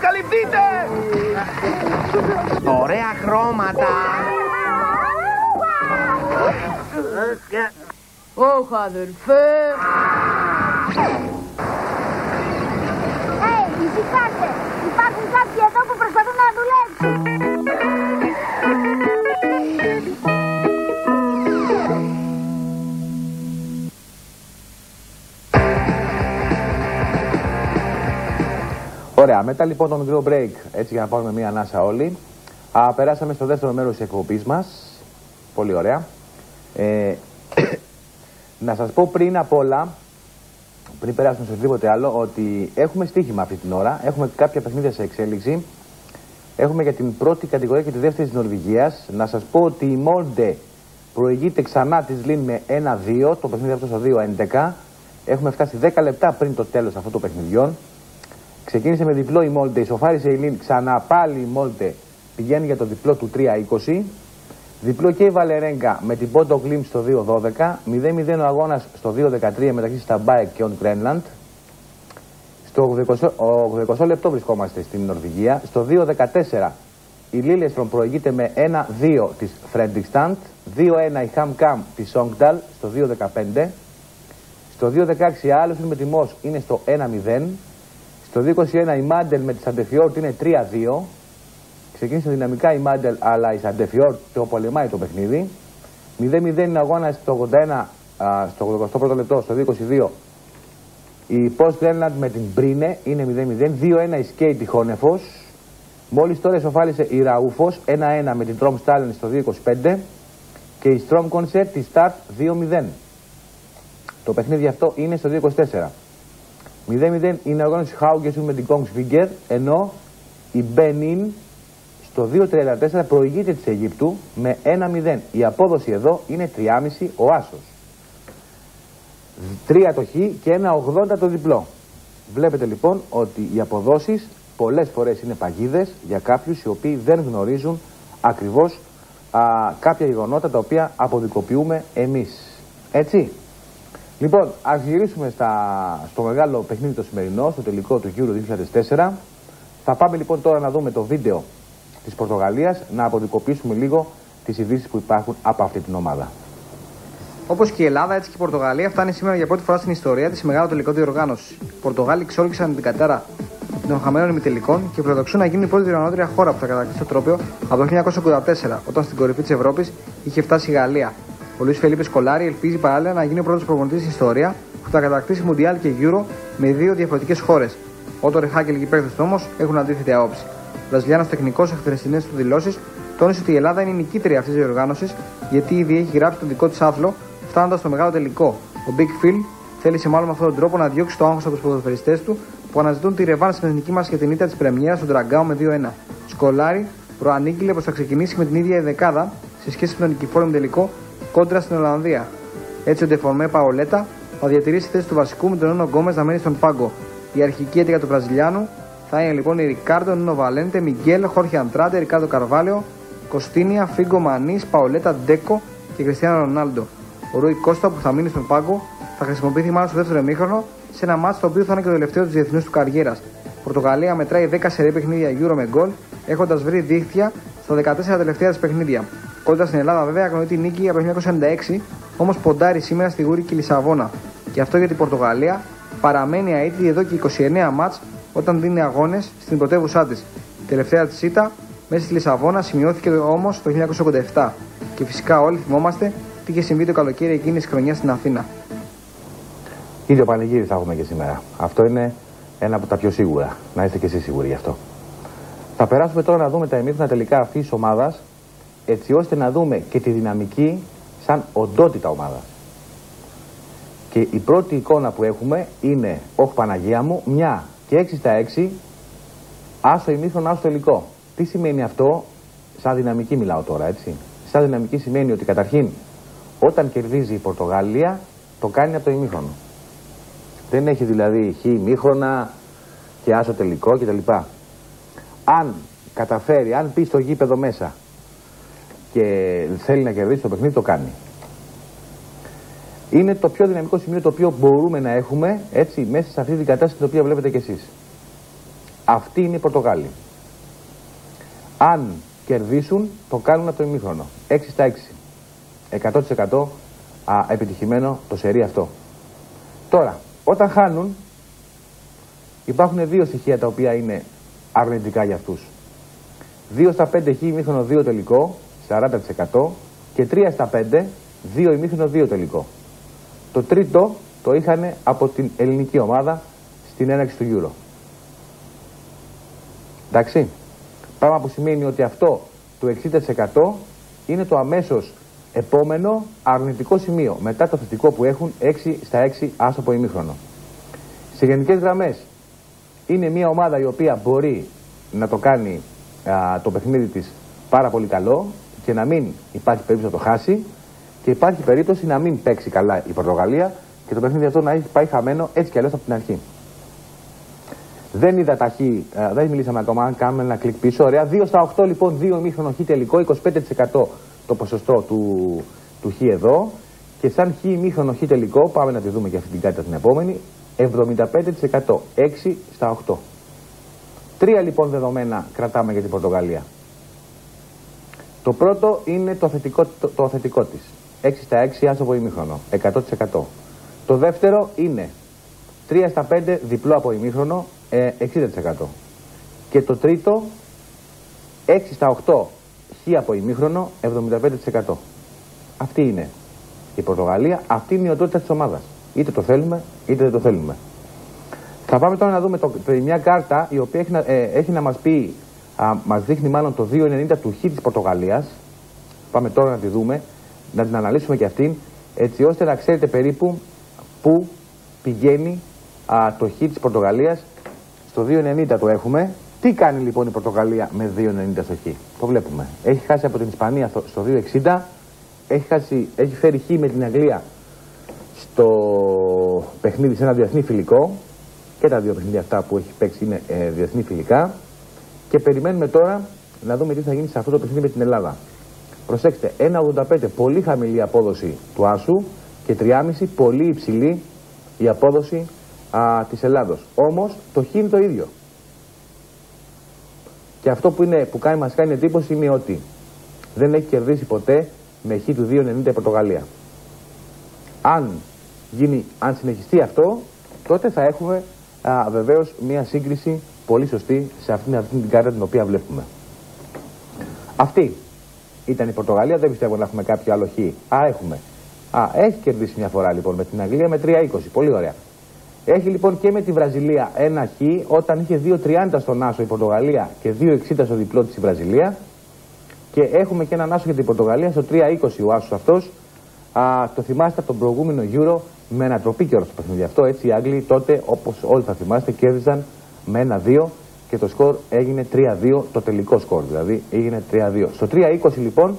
Καλυφθείτε! Ωραία χρώματα! Ωχ, αδερφέ! Ησυχάστε! Υπάρχουν κάποιοι εδώ που προσπαθούν να δουλέψουν! Ωραία, μετά λοιπόν το μικρό break, έτσι για να πάρουμε μία ανάσα όλοι, περάσαμε στο δεύτερο μέρος της εκπομπής μας. Πολύ ωραία. Να σας πω πριν απ' όλα, πριν περάσουμε σε οτιδήποτε άλλο, ότι έχουμε στοίχημα αυτή την ώρα. Έχουμε κάποια παιχνίδια σε εξέλιξη. Έχουμε για την πρώτη κατηγορία και τη δεύτερη της Νορβηγίας. Να σας πω ότι η Μόλντε προηγείται ξανά της Λιν με 1-2. Το παιχνίδι αυτό στο 2-11. Έχουμε φτάσει 10 λεπτά πριν το τέλος αυτών των παιχνιδιών. Ξεκίνησε με διπλό η Μόλντε, ισοφάρισε η Λιν, ξανά πάλι η Μόλντε πηγαίνει για το διπλό του 3-20. Διπλό και η Βαλερέγκα με την Πόντο Γκλιμ στο 2-12. 0-0 ο αγώνας στο 2-13 μεταξύ Σταμπάεκ και Ον Κρένλαντ. Στο 80 λεπτό βρισκόμαστε στην Νορβηγία. Στο 2-14 η Lillestrøm προηγείται με 1-2 της Fredrikstad. 2-1 η HamKam της Sogndal στο 2-15. Στο 2-16 η Aalesund με τη Moss είναι στο 1-0. Στο 2-21 η Μάντελ με τη Sandefjord είναι 3-2. Ξεκίνησε δυναμικά η Μάντελ, αλλά η Sandefjord το πολεμάει το παιχνίδι. 0-0 είναι αγώνα στο 81, στο 81ο λεπτό, στο 2-22. Η Post Grenland με την Μπρίνε είναι 0-0. 2-1 η Skate Χόνεφος. Μόλις τώρα ισοφάλισε η Ραούφος 1-1 με την Tromsø Stallen στο 2-25. Και η Strom Concert τη Start 2-0. Το παιχνίδι αυτό είναι στο 2-24. 0-0 είναι αγώνα τη Haugesund με την Kongsvinger, ενώ η Benin στο 2-34 προηγείται της Αιγύπτου με 1-0. Η απόδοση εδώ είναι 3,5 ο άσος. 3 το χ και 1,80 το διπλό. Βλέπετε λοιπόν ότι οι αποδόσεις πολλές φορές είναι παγίδες για κάποιους οι οποίοι δεν γνωρίζουν ακριβώς κάποια γεγονότα τα οποία αποδικοποιούμε εμείς. Έτσι. Λοιπόν, ας γυρίσουμε στο μεγάλο παιχνίδι το σημερινό, στο τελικό του Euro 2004. Θα πάμε λοιπόν τώρα να δούμε το βίντεο της Πορτογαλίας, να αποδικοποιήσουμε λίγο τις ειδήσεις που υπάρχουν από αυτή την ομάδα. Όπως και η Ελλάδα, έτσι και η Πορτογαλία φτάνει σήμερα για πρώτη φορά στην ιστορία της σε μεγάλο τελικό διοργάνωση. Οι Πορτογάλοι ξόλυξαν την κατάρα των χαμένων ημιτελικών και φιλοδοξούν να γίνουν η πρώτη διοργανώτρια χώρα που θα κατακτήσει το τρόπαιο από το 1984, όταν στην κορυφή της Ευρώπης είχε φτάσει η Γαλλία. Ο Λουίς Φελίπε Σκολάρη ελπίζει παράλληλα να γίνει ο πρώτος προπονητής στην ιστορία που θα κατακτήσει Μουντιάλ και Euro με δύο διαφορετικές χώρες. Ο Τόρε Χάκελ και οι παίκτες του όμως έχουν αντίθετη άποψη. Ο Βραζιλιάνος τεχνικός σε χθεσινές του δηλώσεις τόνισε ότι η Ελλάδα είναι η νικήτρια αυτής της διοργάνωσης γιατί ήδη έχει γράψει τον δικό της άθλο φτάνοντας στο μεγάλο τελικό. Ο Big Phil θέλησε μάλλον με αυτόν τον τρόπο να διώξει το άγχος από τους ποδοσφαιριστές του που αναζητούν τη ρεβάνση στην εθνική μας για την ήττα της πρεμιέρας στον Τραγκάο με 2-1. Σκολάρη προανήγγειλε πως θα ξεκινήσει με την ίδια δεκάδα σε σχέση με τον νικηφόρο τελικό κόντρα στην Ολλανδία. Έτσι ο Ντεφορμέ Παολέτα θα διατηρήσει τη θέση του βασικού με τον Νόνο Γκόμες να μένει στον πάγκο. Η αρχική αίτια του Βραζιλιάνου θα είναι λοιπόν η Ρικάρντο, Νίνο Βαλέντε, Μιγγέλ, Χόρχε Αντράντε, Ρικάρντο Καρβάλιο, Κωστίνια, Φίγκο Μανής, Παολέτα, Ντέκο και Κριστιάνο Ρονάλντο. Ο Ρούι Κώστα που θα μείνει στον πάγκο θα χρησιμοποιηθεί μάλλον στο δεύτερο ημίχρονο σε ένα μάτσο το οποίο θα είναι και το τελευταίο του διεθνούς του καριέρας. Η Πορτογαλία μετράει 10 σερί παιχνίδια Euro με γκολ, έχοντας βρει δίχτυα στα 14 τελευταία της παιχνίδια. Κόντρα στην Ελλάδα, βέβαια, αγνοεί τη νίκη από το 1996, όμως ποντάρει σήμερα στη Γούρικη Λισαβόνα. Και αυτό γιατί η Πορτογαλία παραμένει αίτητη εδώ και 29 μάτς όταν δίνει αγώνες στην πρωτεύουσά της. Η τελευταία της ήττα μέσα στη Λισαβόνα σημειώθηκε όμως το 1987. Και φυσικά όλοι θυμόμαστε τι είχε συμβεί το καλοκαίρι εκείνης της χρονιάς στην Αθήνα. Ίδιο πανηγύρι θα έχουμε και σήμερα. Αυτό είναι ένα από τα πιο σίγουρα. Να είστε και εσείς σίγουροι γι' αυτό. Θα περάσουμε τώρα να δούμε τα ημίχρονα τελικά αυτής της ομάδας, έτσι ώστε να δούμε και τη δυναμική σαν οντότητα ομάδα. Και η πρώτη εικόνα που έχουμε είναι, όχι Παναγία μου, μια και 6 στα 6, άσο ημίχρονο, άσο τελικό. Τι σημαίνει αυτό, σαν δυναμική μιλάω τώρα, έτσι. Σαν δυναμική σημαίνει ότι καταρχήν όταν κερδίζει η Πορτογαλία το κάνει από το ημίχρονο. Δεν έχει δηλαδή χ ημίχρονα και άσο τελικό κτλ. Αν καταφέρει, αν πει στο γήπεδο μέσα και θέλει να κερδίσει το παιχνίδι, το κάνει. Είναι το πιο δυναμικό σημείο το οποίο μπορούμε να έχουμε, έτσι, μέσα σε αυτή την κατάσταση την οποία βλέπετε κι εσείς. Αυτή είναι η Πορτογάλη. Αν κερδίσουν, το κάνουν από το ημίχρονο. 6 στα 6. 100% επιτυχημένο το σερί αυτό. Τώρα, όταν χάνουν, υπάρχουν δύο στοιχεία τα οποία είναι αρνητικά για αυτούς. 2 στα 5 χ ημίχρονο 2 τελικό, 40%, και 3 στα 5, 2 ημίχρονο 2 τελικό. Το τρίτο το είχαν από την ελληνική ομάδα στην έναρξη του Euro. Εντάξει. Πράγμα που σημαίνει ότι αυτό το 60% είναι το αμέσως επόμενο αρνητικό σημείο μετά το θετικό που έχουν 6 στα 6 άσο από ημίχρονο. Σε γενικές γραμμές είναι μια ομάδα η οποία μπορεί να το κάνει το παιχνίδι της πάρα πολύ καλό και να μην υπάρχει περίπτωση να το χάσει, και υπάρχει περίπτωση να μην παίξει καλά η Πορτογαλία και το παιχνίδι αυτό να έχει πάει χαμένο έτσι κι αλλιώς από την αρχή. Δεν είδα τα χ, δεν μιλήσαμε ακόμα, αν κάνουμε ένα κλικ πίσω. Ωραία, 2 στα 8 λοιπόν, 2 ημίχρονο χ τελικό, 25% το ποσοστό του χ εδώ. Και σαν χ ημίχρονο χ τελικό, πάμε να τη δούμε και αυτή την κάρτα την επόμενη, 75%. 6 στα 8. Τρία λοιπόν δεδομένα κρατάμε για την Πορτογαλία. Το πρώτο είναι το θετικό της. 6 στα 6 άσο από ημίχρονο. 100%. Το δεύτερο είναι 3 στα 5 διπλό από ημίχρονο. 60%. Και το τρίτο 6 στα 8 χ από ημίχρονο. 75%. Αυτή είναι η Πορτογαλία. Αυτή είναι η οντότητα της ομάδας. Είτε το θέλουμε είτε δεν το θέλουμε. Θα πάμε τώρα να δούμε μια κάρτα η οποία έχει να μας πει, μας δείχνει μάλλον το 2.90 του χ της Πορτογαλίας. Πάμε τώρα να τη δούμε, να την αναλύσουμε και αυτήν, έτσι ώστε να ξέρετε περίπου πού πηγαίνει το χ της Πορτογαλίας. Στο 2.90 το έχουμε. Τι κάνει λοιπόν η Πορτογαλία με 2.90 στο χ? Το βλέπουμε. Έχει χάσει από την Ισπανία στο 2.60. Έχει φέρει χ με την Αγγλία στο παιχνίδι σε ένα διεθνή φιλικό. Και τα δύο παιχνίδια αυτά που έχει παίξει είναι διεθνή φιλικά. Και περιμένουμε τώρα να δούμε τι θα γίνει σε αυτό το παιχνίδι με την Ελλάδα. Προσέξτε, 1.85 πολύ χαμηλή απόδοση του άσου και 3,5 πολύ υψηλή η απόδοση της Ελλάδος. Όμως το χ είναι το ίδιο. Και αυτό που μας κάνει εντύπωση είναι ότι δεν έχει κερδίσει ποτέ με χ του 2.90 η Πορτογαλία. Αν συνεχιστεί αυτό, τότε θα έχουμε βεβαίως μια σύγκριση πολύ σωστή σε αυτήν την κάρτα την οποία βλέπουμε. Αυτή ήταν η Πορτογαλία, δεν πιστεύω να έχουμε κάποιο άλλο χ. Έχουμε. Έχει κερδίσει μια φορά λοιπόν με την Αγγλία με 3,20. Πολύ ωραία. Έχει λοιπόν και με τη Βραζιλία ένα χ όταν είχε 2,30 στον άσο η Πορτογαλία και 2,60 στο διπλό της η Βραζιλία. Και έχουμε και έναν άσο για την Πορτογαλία στο 3,20 ο άσος αυτός. Το θυμάστε από τον προηγούμενο Euro με ανατροπή και όλο το παιχνίδι αυτό. Έτσι οι Άγγλοι τότε, όπως όλοι θα θυμάστε, κέρδισαν με 1-2 και το σκορ έγινε 3-2, το τελικό σκορ δηλαδή έγινε 3-2. Στο 3-20 λοιπόν,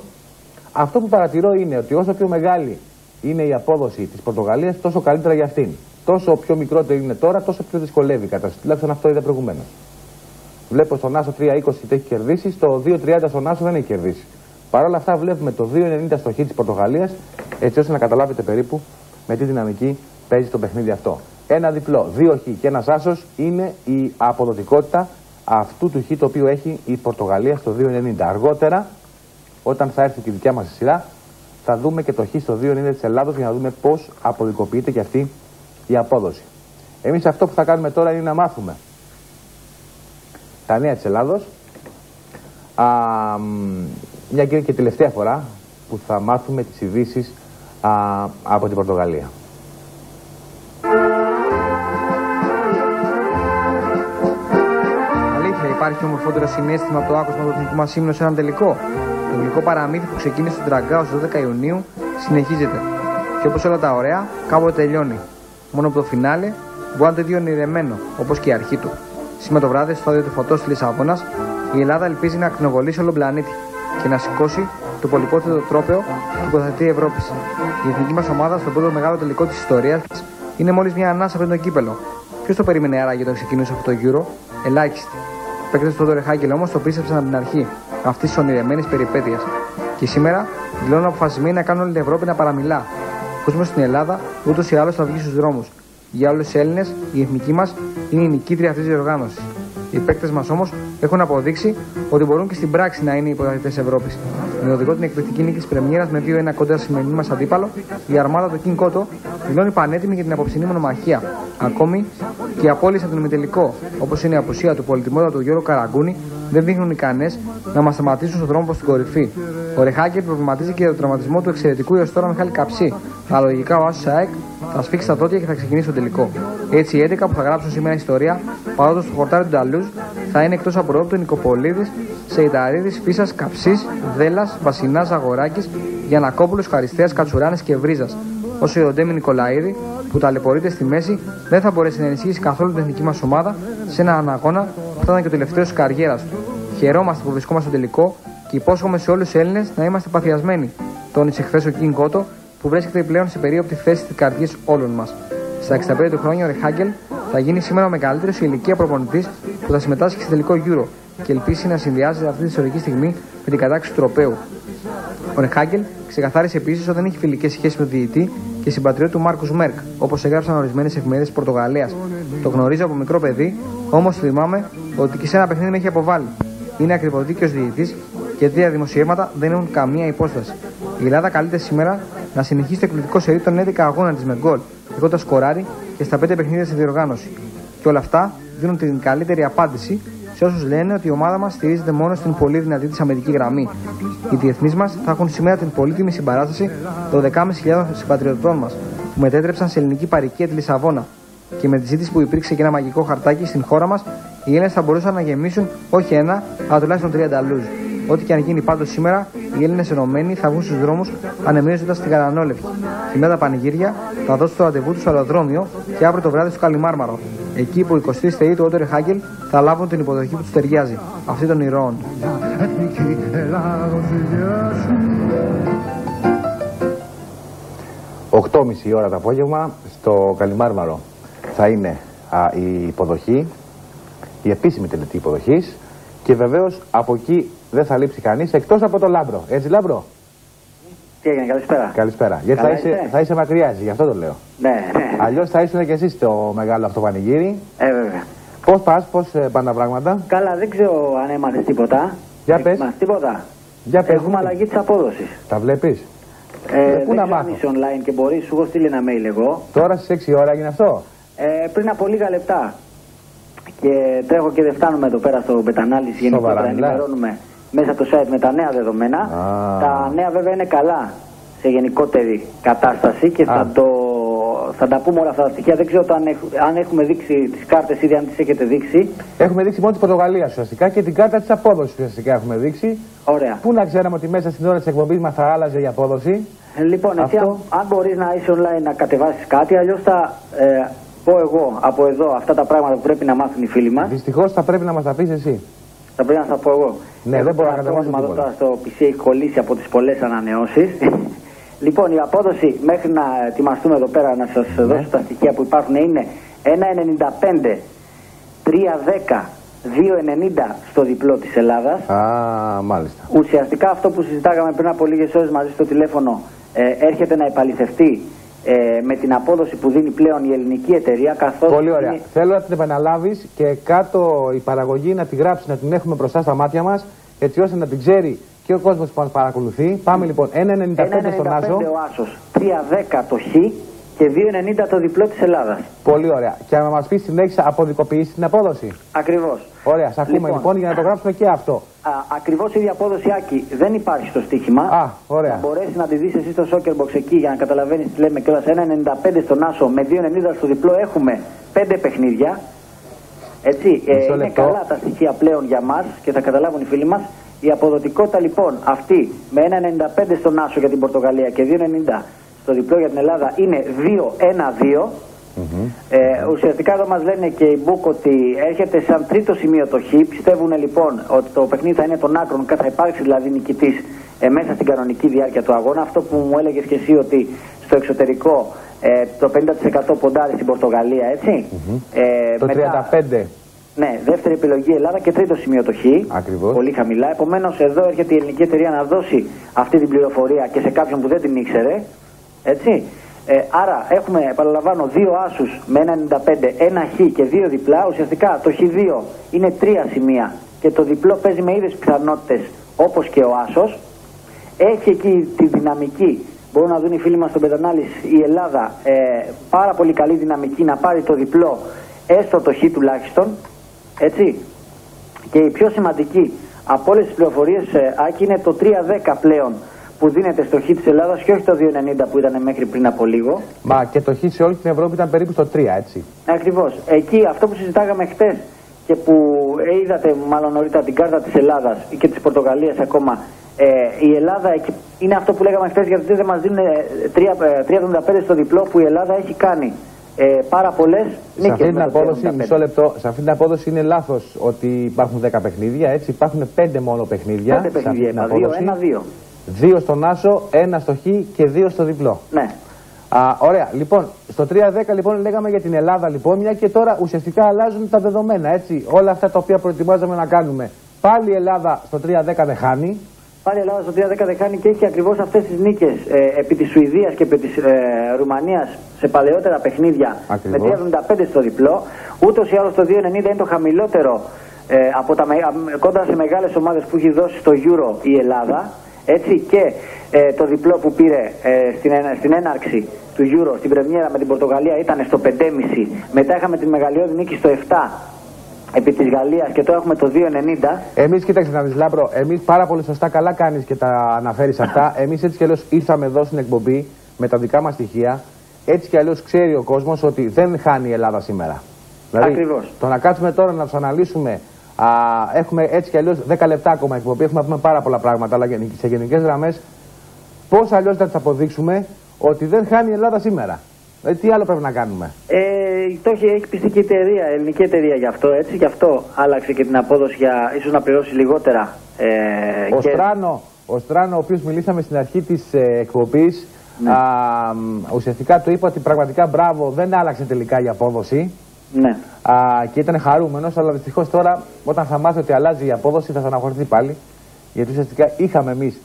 αυτό που παρατηρώ είναι ότι όσο πιο μεγάλη είναι η απόδοση της Πορτογαλίας, τόσο καλύτερα για αυτήν. Τόσο πιο μικρότερη είναι τώρα, τόσο πιο δυσκολεύει η κατάσταση. Τουλάχιστον αυτό είδα προηγουμένως. Βλέπω στον άσο 3-20 το έχει κερδίσει, στο 2-30 στον άσο δεν έχει κερδίσει. Παρ' όλα αυτά βλέπουμε το 2-90 στο χ της Πορτογαλίας, έτσι ώστε να καταλάβετε περίπου με τι δυναμική παίζει το παιχνίδι αυτό. Ένα διπλό, 2 χ και ένας άσος είναι η αποδοτικότητα αυτού του χ το οποίο έχει η Πορτογαλία στο 2.90. Αργότερα, όταν θα έρθει και η δικιά μας σειρά, θα δούμε και το χ στο 2.90 της Ελλάδος για να δούμε πώς αποδικοποιείται και αυτή η απόδοση. Εμείς αυτό που θα κάνουμε τώρα είναι να μάθουμε τα νέα της Ελλάδος. Μια και τελευταία φορά που θα μάθουμε τις ειδήσεις από την Πορτογαλία. Υπάρχει ομορφότερο συναίσθημα από το άκουσμα του εθνικού μας ύμνου σε έναν τελικό. Το γλυκό παραμύθι που ξεκίνησε στον Τραγκάο στις 12 Ιουνίου συνεχίζεται. Και όπως όλα τα ωραία, κάποτε τελειώνει. Μόνο που το φινάλε μπορεί να το ίδιο ονειρεμένο, όπως και η αρχή του. Σήμερα το βράδυ, στο στάδιο του Φωτός της Λισαβόνας, η Ελλάδα ελπίζει να ακτινοβολήσει όλο τον πλανήτη και να σηκώσει το πολυπόθετο τρόπαιο του πρωταθλητή Ευρώπης. Η εθνική μας ομάδα στον πρώτο μεγάλο τελικό της ιστορίας είναι μόλις μια ανάσα πριν το κύπελο. Ποιος το περίμενε άραγε όταν ξεκινούσε αυτό το Euro? Ελάχιστοι. Οι παίκτες του Θόδωρε Χάγκελ όμως το πίστεψαν από την αρχή αυτής της ονειρεμένης περιπέτειας. Και σήμερα δηλώνουν αποφασισμένοι να κάνουν όλη την Ευρώπη να παραμιλά. Ο κόσμος στην Ελλάδα ούτως ή άλλως θα βγει στους δρόμους. Για όλους τους Έλληνες, η εθνική μας είναι η νικήτρια αυτής της διοργάνωσης. Οι παίκτες μας όμως έχουν αποδείξει ότι μπορούν και στην πράξη να είναι οι πρωταθλητές Ευρώπης. Με οδηγό την εκπληκτική νίκη της πρεμιέρας με 2-1 κοντά στη σημερινή μας αντίπαλο, η αρμάδα του King Koto δηλώνει πανέτοιμη για την απόψινή μονομαχία. Ακόμη και οι απώλειες από τον ημιτελικό, όπως είναι η απουσία του πολυτιμότατου Γιώργου Καραγκούνη, δεν δείχνουν ικανές να μας σταματήσουν στον δρόμο προς την κορυφή. Ο Ρεχάγκελ προβληματίζει και για τον τραυματισμό του εξαιρετικού έως τώρα Μιχάλη Καψί. Αλλά λογικά ο Άσος ΑΕΚ θα σφίξει τα δόντια και θα ξεκινήσει το τελικό. Έτσι οι 11 που θα γράψουν σήμερα ιστορία, παρόντος το χορτάρι του Νταλούζ, θα είναι εκτός απορρόπτου Νικοπολίδης, Σεϊταρίδης, Φίσας, Καψής, Δέλλας, Βασινάς, Αγοράκης, Γιανακόπουλος, Χαριστέας, Κατσουράνης και Βρίζας. Όσο η Οντέμι Νικολαίδη, που ταλαιπωρείται στη μέση, δεν θα μπορέσει να ενισχύσει καθόλου την εθνική μας ομάδα σε έναν αγώνα που θα ήταν και ο τελευταίος της καριέρας του. Χαιρόμαστε που βρισκόμαστε στο τελικό και υπόσχομαι σε όλους τους Έλληνες να είμαστε παθιασμένοι, τόνισε χθες ο King Koto, που βρίσκεται πλέον σε περίοπτη θέση της καρδιές όλων μας. Στα 65 του χρόνια ο Ρεχάγκελ θα γίνει σήμερα ο μεγαλύτερος σε ηλικία προπονητής που θα συμμετάσχει στο τελικό Euro και ελπίσει να συνδυάζεται αυτή τη ιστορική στιγμή με την κατάκτηση του τροπαίου. Ο Ρεχάγκελ ξεκαθάρισε επίσης ότι δεν έχει φιλικές σχέσεις με τον διαιτητή και και συμπατριώτη του Μάρκους Μέρκ, όπως έγραψαν ορισμένες εφημερίδες της Πορτογαλίας. Το γνωρίζω από μικρό παιδί, όμως θυμάμαι ότι και σε ένα παιχνίδι με έχει αποβάλει. Είναι ακριβοδίκαιος διαιτητής και 3 δημοσιεύματα δεν έχουν καμία υπόσταση. Η Ελλάδα καλείται σήμερα να συνεχίσει το εκπληκτικό σερί των 11 αγώνων της με γκολ, έχοντας σκοράρει και στα 5 παιχνίδια στη διοργάνωση. Και όλα αυτά δίνουν την καλύτερη απάντηση σε όσους λένε ότι η ομάδα μας στηρίζεται μόνο στην πολύ δυνατή της αμυντική γραμμή. Οι διεθνείς μας θα έχουν σήμερα την πολύτιμη συμπαράσταση των 10.500 συμπατριωτών μας που μετέτρεψαν σε ελληνική παροικία τη Λισαβόνα. Και με τη ζήτηση που υπήρξε και ένα μαγικό χαρτάκι στην χώρα μας, οι Έλληνες θα μπορούσαν να γεμίσουν όχι ένα, αλλά τουλάχιστον 30 νταλούζ. Ό,τι και αν γίνει πάντως σήμερα, οι Έλληνες ενωμένοι θα βγουν στους δρόμους ανεμίζοντας την Καρανόλευκη. Και μετά τα πανηγύρια θα δώσουν το ραντεβού του στο αεροδρόμιο και αύριο το βράδυ στο Καλιμάρμαρο. Εκεί που οι 23 θεοί του Ότερ Χάγκελ θα λάβουν την υποδοχή που τους ταιριάζει, αυτή των ηρώων. 8.30 ώρα το απόγευμα στο Καλιμάρμαρο θα είναι η υποδοχή, η επίσημη τελετή υποδοχής και βεβαίως από εκεί δεν θα λείψει κανείς εκτός από τον Λάμπρο. Έτσι, Λάμπρο? Τι έγινε, καλησπέρα. Καλησπέρα. Γιατί θα είσαι μακριά, γι' αυτό το λέω. Ναι. Αλλιώς θα ήσουν και εσύ στο μεγάλο αυτό πανηγύρι. Βέβαια. Πώς πας, πώς πάνε τα πράγματα? Καλά, δεν ξέρω αν έμαθες τίποτα. Για πες. Τίποτα. Για πες. Έχουμε αλλαγή της απόδοσης. Τα βλέπεις? Πού να μάθω? Είσαι online και μπορείς, σου έχω στείλει ένα mail εγώ. Τώρα στις 6 ώρα έγινε αυτό? Πριν από λίγα λεπτά. Και τρέχω και δεν φτάνουμε εδώ πέρα στο πετανάλυση. Γενικότερα ενημερώνουμε μέσα από το site με τα νέα δεδομένα. Τα νέα βέβαια είναι καλά σε γενικότερη κατάσταση και θα τα πούμε όλα αυτά τα στοιχεία. Δεν ξέρω αν έχουμε δείξει τις κάρτες ήδη, αν τις έχετε δείξει. Έχουμε δείξει μόνο την Πορτογαλία ουσιαστικά και την κάρτα της απόδοσης ουσιαστικά έχουμε δείξει. Ωραία. Πού να ξέραμε ότι μέσα στην ώρα της εκπομπής μας θα άλλαζε η απόδοση? Λοιπόν, εσύ αν μπορείς να είσαι online να κατεβάσεις κάτι, αλλιώς θα πω εγώ από εδώ αυτά τα πράγματα που πρέπει να μάθουν οι φίλοι μας. Δυστυχώς θα πρέπει να μας τα πεις εσύ. Θα πρέπει να τα πω εγώ. Ναι, δεν μπορώ να κατεβάσω τίποτα. Τώρα στο PC έχει κολλήσει από τις πολλές ανανεώσεις. Λοιπόν, η απόδοση μέχρι να ετοιμαστούμε εδώ πέρα να σας δώσω τα στοιχεία που υπάρχουν είναι 1,95, 3,10, 2,90 στο διπλό της Ελλάδας. Μάλιστα. Ουσιαστικά αυτό που συζητάγαμε πριν από λίγες ώρες μαζί στο τηλέφωνο έρχεται να επαληθευτεί με την απόδοση που δίνει πλέον η ελληνική εταιρεία. Καθώς πολύ ωραία. Θέλω να την επαναλάβεις και κάτω η παραγωγή να τη γράψει, να την έχουμε μπροστά στα μάτια μας, έτσι ώστε να την ξέρει και ο κόσμος που μας παρακολουθεί. Πάμε λοιπόν, 1,95 στον Άσο. 1,95 ο Άσος, 3,10 το Χ και 2,90 το διπλό της Ελλάδας. Πολύ ωραία. Και να μας πεις συνέχισα αποδικοποιήσει την απόδοση. Ακριβώς. Ωραία, σε ακούμε λοιπόν για να το γράψουμε και αυτό. Ακριβώς η ίδια απόδοση, Άκη, δεν υπάρχει στο στοίχημα. Ωραία. Θα μπορέσει να τη δεις εσύ στο Soccerbox εκεί για να καταλαβαίνεις τι λέμε κιόλας. 1,95 στον Άσο με 2,90 στο διπλό έχουμε 5 παιχνίδια. Έτσι, είναι καλά τα στοιχεία πλέον για μας και θα καταλάβουν οι φίλοι μας. Η αποδοτικότητα λοιπόν αυτή με 1,95 στον Άσο για την Πορτογαλία και 2,90 στο διπλό για την Ελλάδα είναι 2-1-2. Ουσιαστικά εδώ μας λένε και οι Book ότι έρχεται σαν τρίτο σημείο το Χ. Πιστεύουν λοιπόν ότι το παιχνίδι θα είναι των άκρων και θα υπάρξει δηλαδή νικητής μέσα στην κανονική διάρκεια του αγώνα. Αυτό που μου έλεγες και εσύ ότι στο εξωτερικό το 50% ποντάρει στην Πορτογαλία, έτσι. Το μετά, 35%. Ναι, δεύτερη επιλογή Ελλάδα και τρίτο σημείο το Χ. Ακριβώς. Πολύ χαμηλά. Επομένως εδώ έρχεται η ελληνική εταιρεία να δώσει αυτή την πληροφορία και σε κάποιον που δεν την ήξερε. Έτσι. Άρα έχουμε, επαναλαμβάνω, 2 άσους με 1,95, 1 Χ και 2 διπλά. Ουσιαστικά το Χ2 είναι 3 σημεία και το διπλό παίζει με ίδιες πιθανότητες όπως και ο άσος. Έχει εκεί τη δυναμική. Μπορούν να δουν οι φίλοι μας στον πεντανάλυση η Ελλάδα πάρα πολύ καλή δυναμική να πάρει το διπλό, έστω το Χ τουλάχιστον. Έτσι. Και η πιο σημαντική από όλες τις πληροφορίες, Άκη, είναι το 3-10 πλέον που δίνεται στο Χ της Ελλάδας και όχι το 2,90 που ήταν μέχρι πριν από λίγο. Μα και το Χ σε όλη την Ευρώπη ήταν περίπου στο 3, έτσι. Ακριβώς. Εκεί αυτό που συζητάγαμε χτες και που είδατε μάλλον νωρίτερα την κάρτα της Ελλάδας και της Πορτογαλίας ακόμα, η Ελλάδα είναι αυτό που λέγαμε χτες, γιατί δεν μας δίνουν 3,75 στο διπλό που η Ελλάδα έχει κάνει. Πάρα πολλές νίκες. Σε αυτή την απόδοση, μισό λεπτό, σε αυτή την απόδοση είναι λάθος ότι υπάρχουν 10 παιχνίδια, έτσι. Υπάρχουν 5 μόνο παιχνίδια. 5 παιχνίδια, 2-1-2. 2 στον Άσο, 1 στο Χ και 2 στο διπλό. Ναι. Ωραία. Λοιπόν, στο 3-10 λοιπόν λέγαμε για την Ελλάδα λοιπόν, μια και τώρα ουσιαστικά αλλάζουν τα δεδομένα, έτσι. Όλα αυτά τα οποία προετοιμάζαμε να κάνουμε. Πάλι η Ελλάδα στο 3-10 δεν χάνει. Πάλι η Ελλάδα στο 3-10 δεν χάνει και έχει ακριβώς αυτές τις νίκες επί της Σουηδίας και επί της Ρουμανίας σε παλαιότερα παιχνίδια. Ακριβώς. Με 3-75 στο διπλό. Ούτως ή άλλως το 2-90 είναι το χαμηλότερο από κόντρα σε μεγάλες ομάδες που έχει δώσει στο Euro η Ελλάδα. Έτσι, και το διπλό που πήρε στην έναρξη του Euro στην πρεμιέρα με την Πορτογαλία ήταν στο 5,5. Μετά είχαμε τη μεγαλειώδη νίκη στο 7 επί της Γαλλίας και τώρα έχουμε το 2,90. Εμείς, κοίταξε να δεις Λάμπρο, εμείς πάρα πολύ σωστά, καλά κάνεις και τα αναφέρεις αυτά. Εμείς έτσι κι αλλιώς ήρθαμε εδώ στην εκπομπή με τα δικά μας στοιχεία. Έτσι κι αλλιώς ξέρει ο κόσμος ότι δεν χάνει η Ελλάδα σήμερα. Δηλαδή, ακριβώς. Το να κάτσουμε τώρα να τους αναλύσουμε, έχουμε έτσι κι αλλιώς 10 λεπτά ακόμα εκπομπή, έχουμε να πούμε πάρα πολλά πράγματα, αλλά σε γενικές γραμμές, πώς αλλιώς θα τους αποδείξουμε ότι δεν χάνει η Ελλάδα σήμερα. Δηλαδή, τι άλλο πρέπει να κάνουμε. Το έχει πιστεί και η εταιρεία, η ελληνική εταιρεία γι' αυτό, έτσι, γι' αυτό άλλαξε και την απόδοση για ίσως να πληρώσει λιγότερα. Ο Στράνο, ο οποίος μιλήσαμε στην αρχή της εκπομπής, ναι. Ουσιαστικά του είπα ότι πραγματικά μπράβο, δεν άλλαξε τελικά η απόδοση. Ναι. Και ήταν χαρούμενος, αλλά δυστυχώς τώρα όταν θα μάθει ότι αλλάζει η απόδοση θα στεναχωρηθεί πάλι. Γιατί ουσιαστικά είχαμε εμείς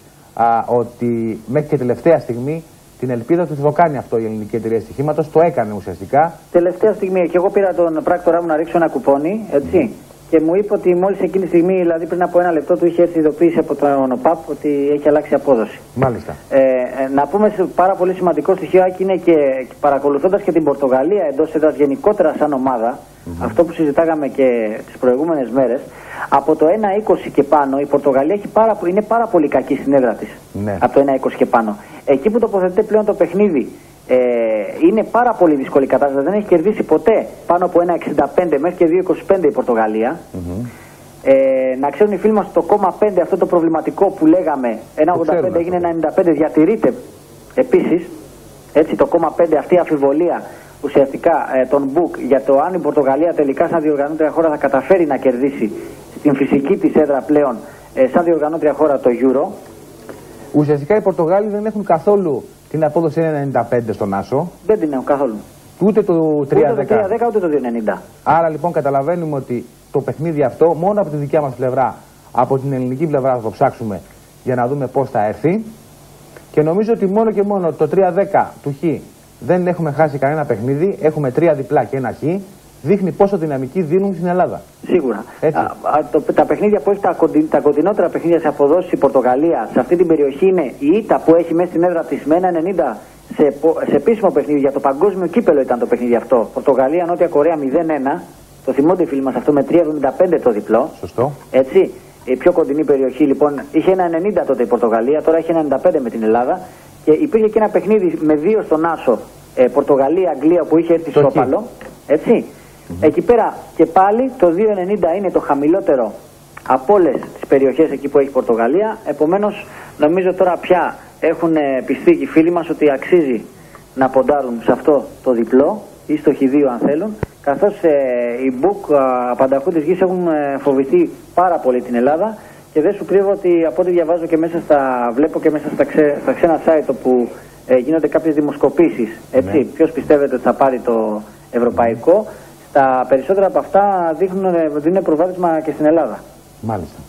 ότι μέχρι και τελευταία στιγμή την ελπίδα ότι θα το κάνει αυτό η ελληνική εταιρεία στοιχήματος, το έκανε ουσιαστικά. Τελευταία στιγμή, και εγώ πήρα τον πράκτορά μου να ρίξω ένα κουπόνι, έτσι. Και μου είπε ότι μόλις εκείνη τη στιγμή, δηλαδή πριν από 1 λεπτό, του είχε έρθει ειδοποίηση από τον ΟΠΑΠ ότι έχει αλλάξει απόδοση. Μάλιστα. Να πούμε σε πάρα πολύ σημαντικό στοιχείο, Άκη, είναι και παρακολουθώντας και την Πορτογαλία εντός έδρας γενικότερα σαν ομάδα, αυτό που συζητάγαμε και τις προηγούμενες μέρες, από το 1-20 και πάνω η Πορτογαλία είναι πάρα πολύ κακή στην έδρα της. Ναι. Από το 1-20 και πάνω. Εκεί που τοποθετείται πλέον το παιχνίδι, είναι πάρα πολύ δύσκολη κατάσταση. Δεν έχει κερδίσει ποτέ πάνω από 1,65 μέχρι και 2,25 η Πορτογαλία. Να ξέρουν οι φίλοι μας το 0,5, αυτό το προβληματικό που λέγαμε, 1,85 έγινε 1,95, διατηρείται επίσης. Έτσι, το 0,5, αυτή η αμφιβολία ουσιαστικά τον Μπουκ για το αν η Πορτογαλία τελικά σαν διοργανώτρια χώρα θα καταφέρει να κερδίσει στην φυσική της έδρα πλέον σαν διοργανώτρια χώρα το Euro. Ουσιαστικά οι Πορτογάλοι δεν έχουν καθόλου την απόδοση 1,95 στον Άσο. Δεν την έχουν καθόλου. Ούτε το 3-10 ούτε το 2,90. Άρα λοιπόν καταλαβαίνουμε ότι το παιχνίδι αυτό μόνο από τη δικιά μας πλευρά, από την ελληνική πλευρά θα το ψάξουμε για να δούμε πώς θα έρθει. Και νομίζω ότι μόνο και μόνο το 3-10 του Χ δεν έχουμε χάσει κανένα παιχνίδι. Έχουμε 3 διπλά και 1 Χ. Δείχνει πόσο δυναμική δίνουν στην Ελλάδα. Σίγουρα. Τα παιχνίδια που έχει, τα κοντινότερα παιχνίδια σε αποδόσεις η Πορτογαλία σε αυτή την περιοχή είναι η ήττα που έχει μέσα στην έδρα της με 1,90 σε επίσημο παιχνίδι για το παγκόσμιο κύπελο ήταν το παιχνίδι αυτό. Πορτογαλία, Νότια Κορέα 0-1. Το θυμούνται οι φίλοι μας αυτό με 3,75 το διπλό. Σωστό. Έτσι. Η πιο κοντινή περιοχή λοιπόν είχε 1,90 τότε η Πορτογαλία, τώρα έχει 1,95 με την Ελλάδα. Και υπήρχε και ένα παιχνίδι με 2 στον Άσο, Πορτογαλία-Αγγλία που είχε έρθει σόπαλο. Έτσι. Εκεί πέρα και πάλι το 2,90 είναι το χαμηλότερο από όλες τις περιοχές εκεί που έχει Πορτογαλία. Επομένως νομίζω τώρα πια έχουν πιστεί και οι φίλοι μας ότι αξίζει να ποντάρουν σε αυτό το διπλό ή στο Χ2 αν θέλουν, καθώς οι Μπουκ απανταχού της γης έχουν φοβηθεί πάρα πολύ την Ελλάδα και δεν σου κρύβω ότι από ό,τι διαβάζω και μέσα βλέπω και μέσα στα ξένα site όπου γίνονται κάποιες δημοσκοπήσεις, έτσι, ναι. Ποιος πιστεύετε ότι θα πάρει το ευρωπαϊκό. Τα περισσότερα από αυτά δίνουν προβάδισμα και στην Ελλάδα. Μάλιστα.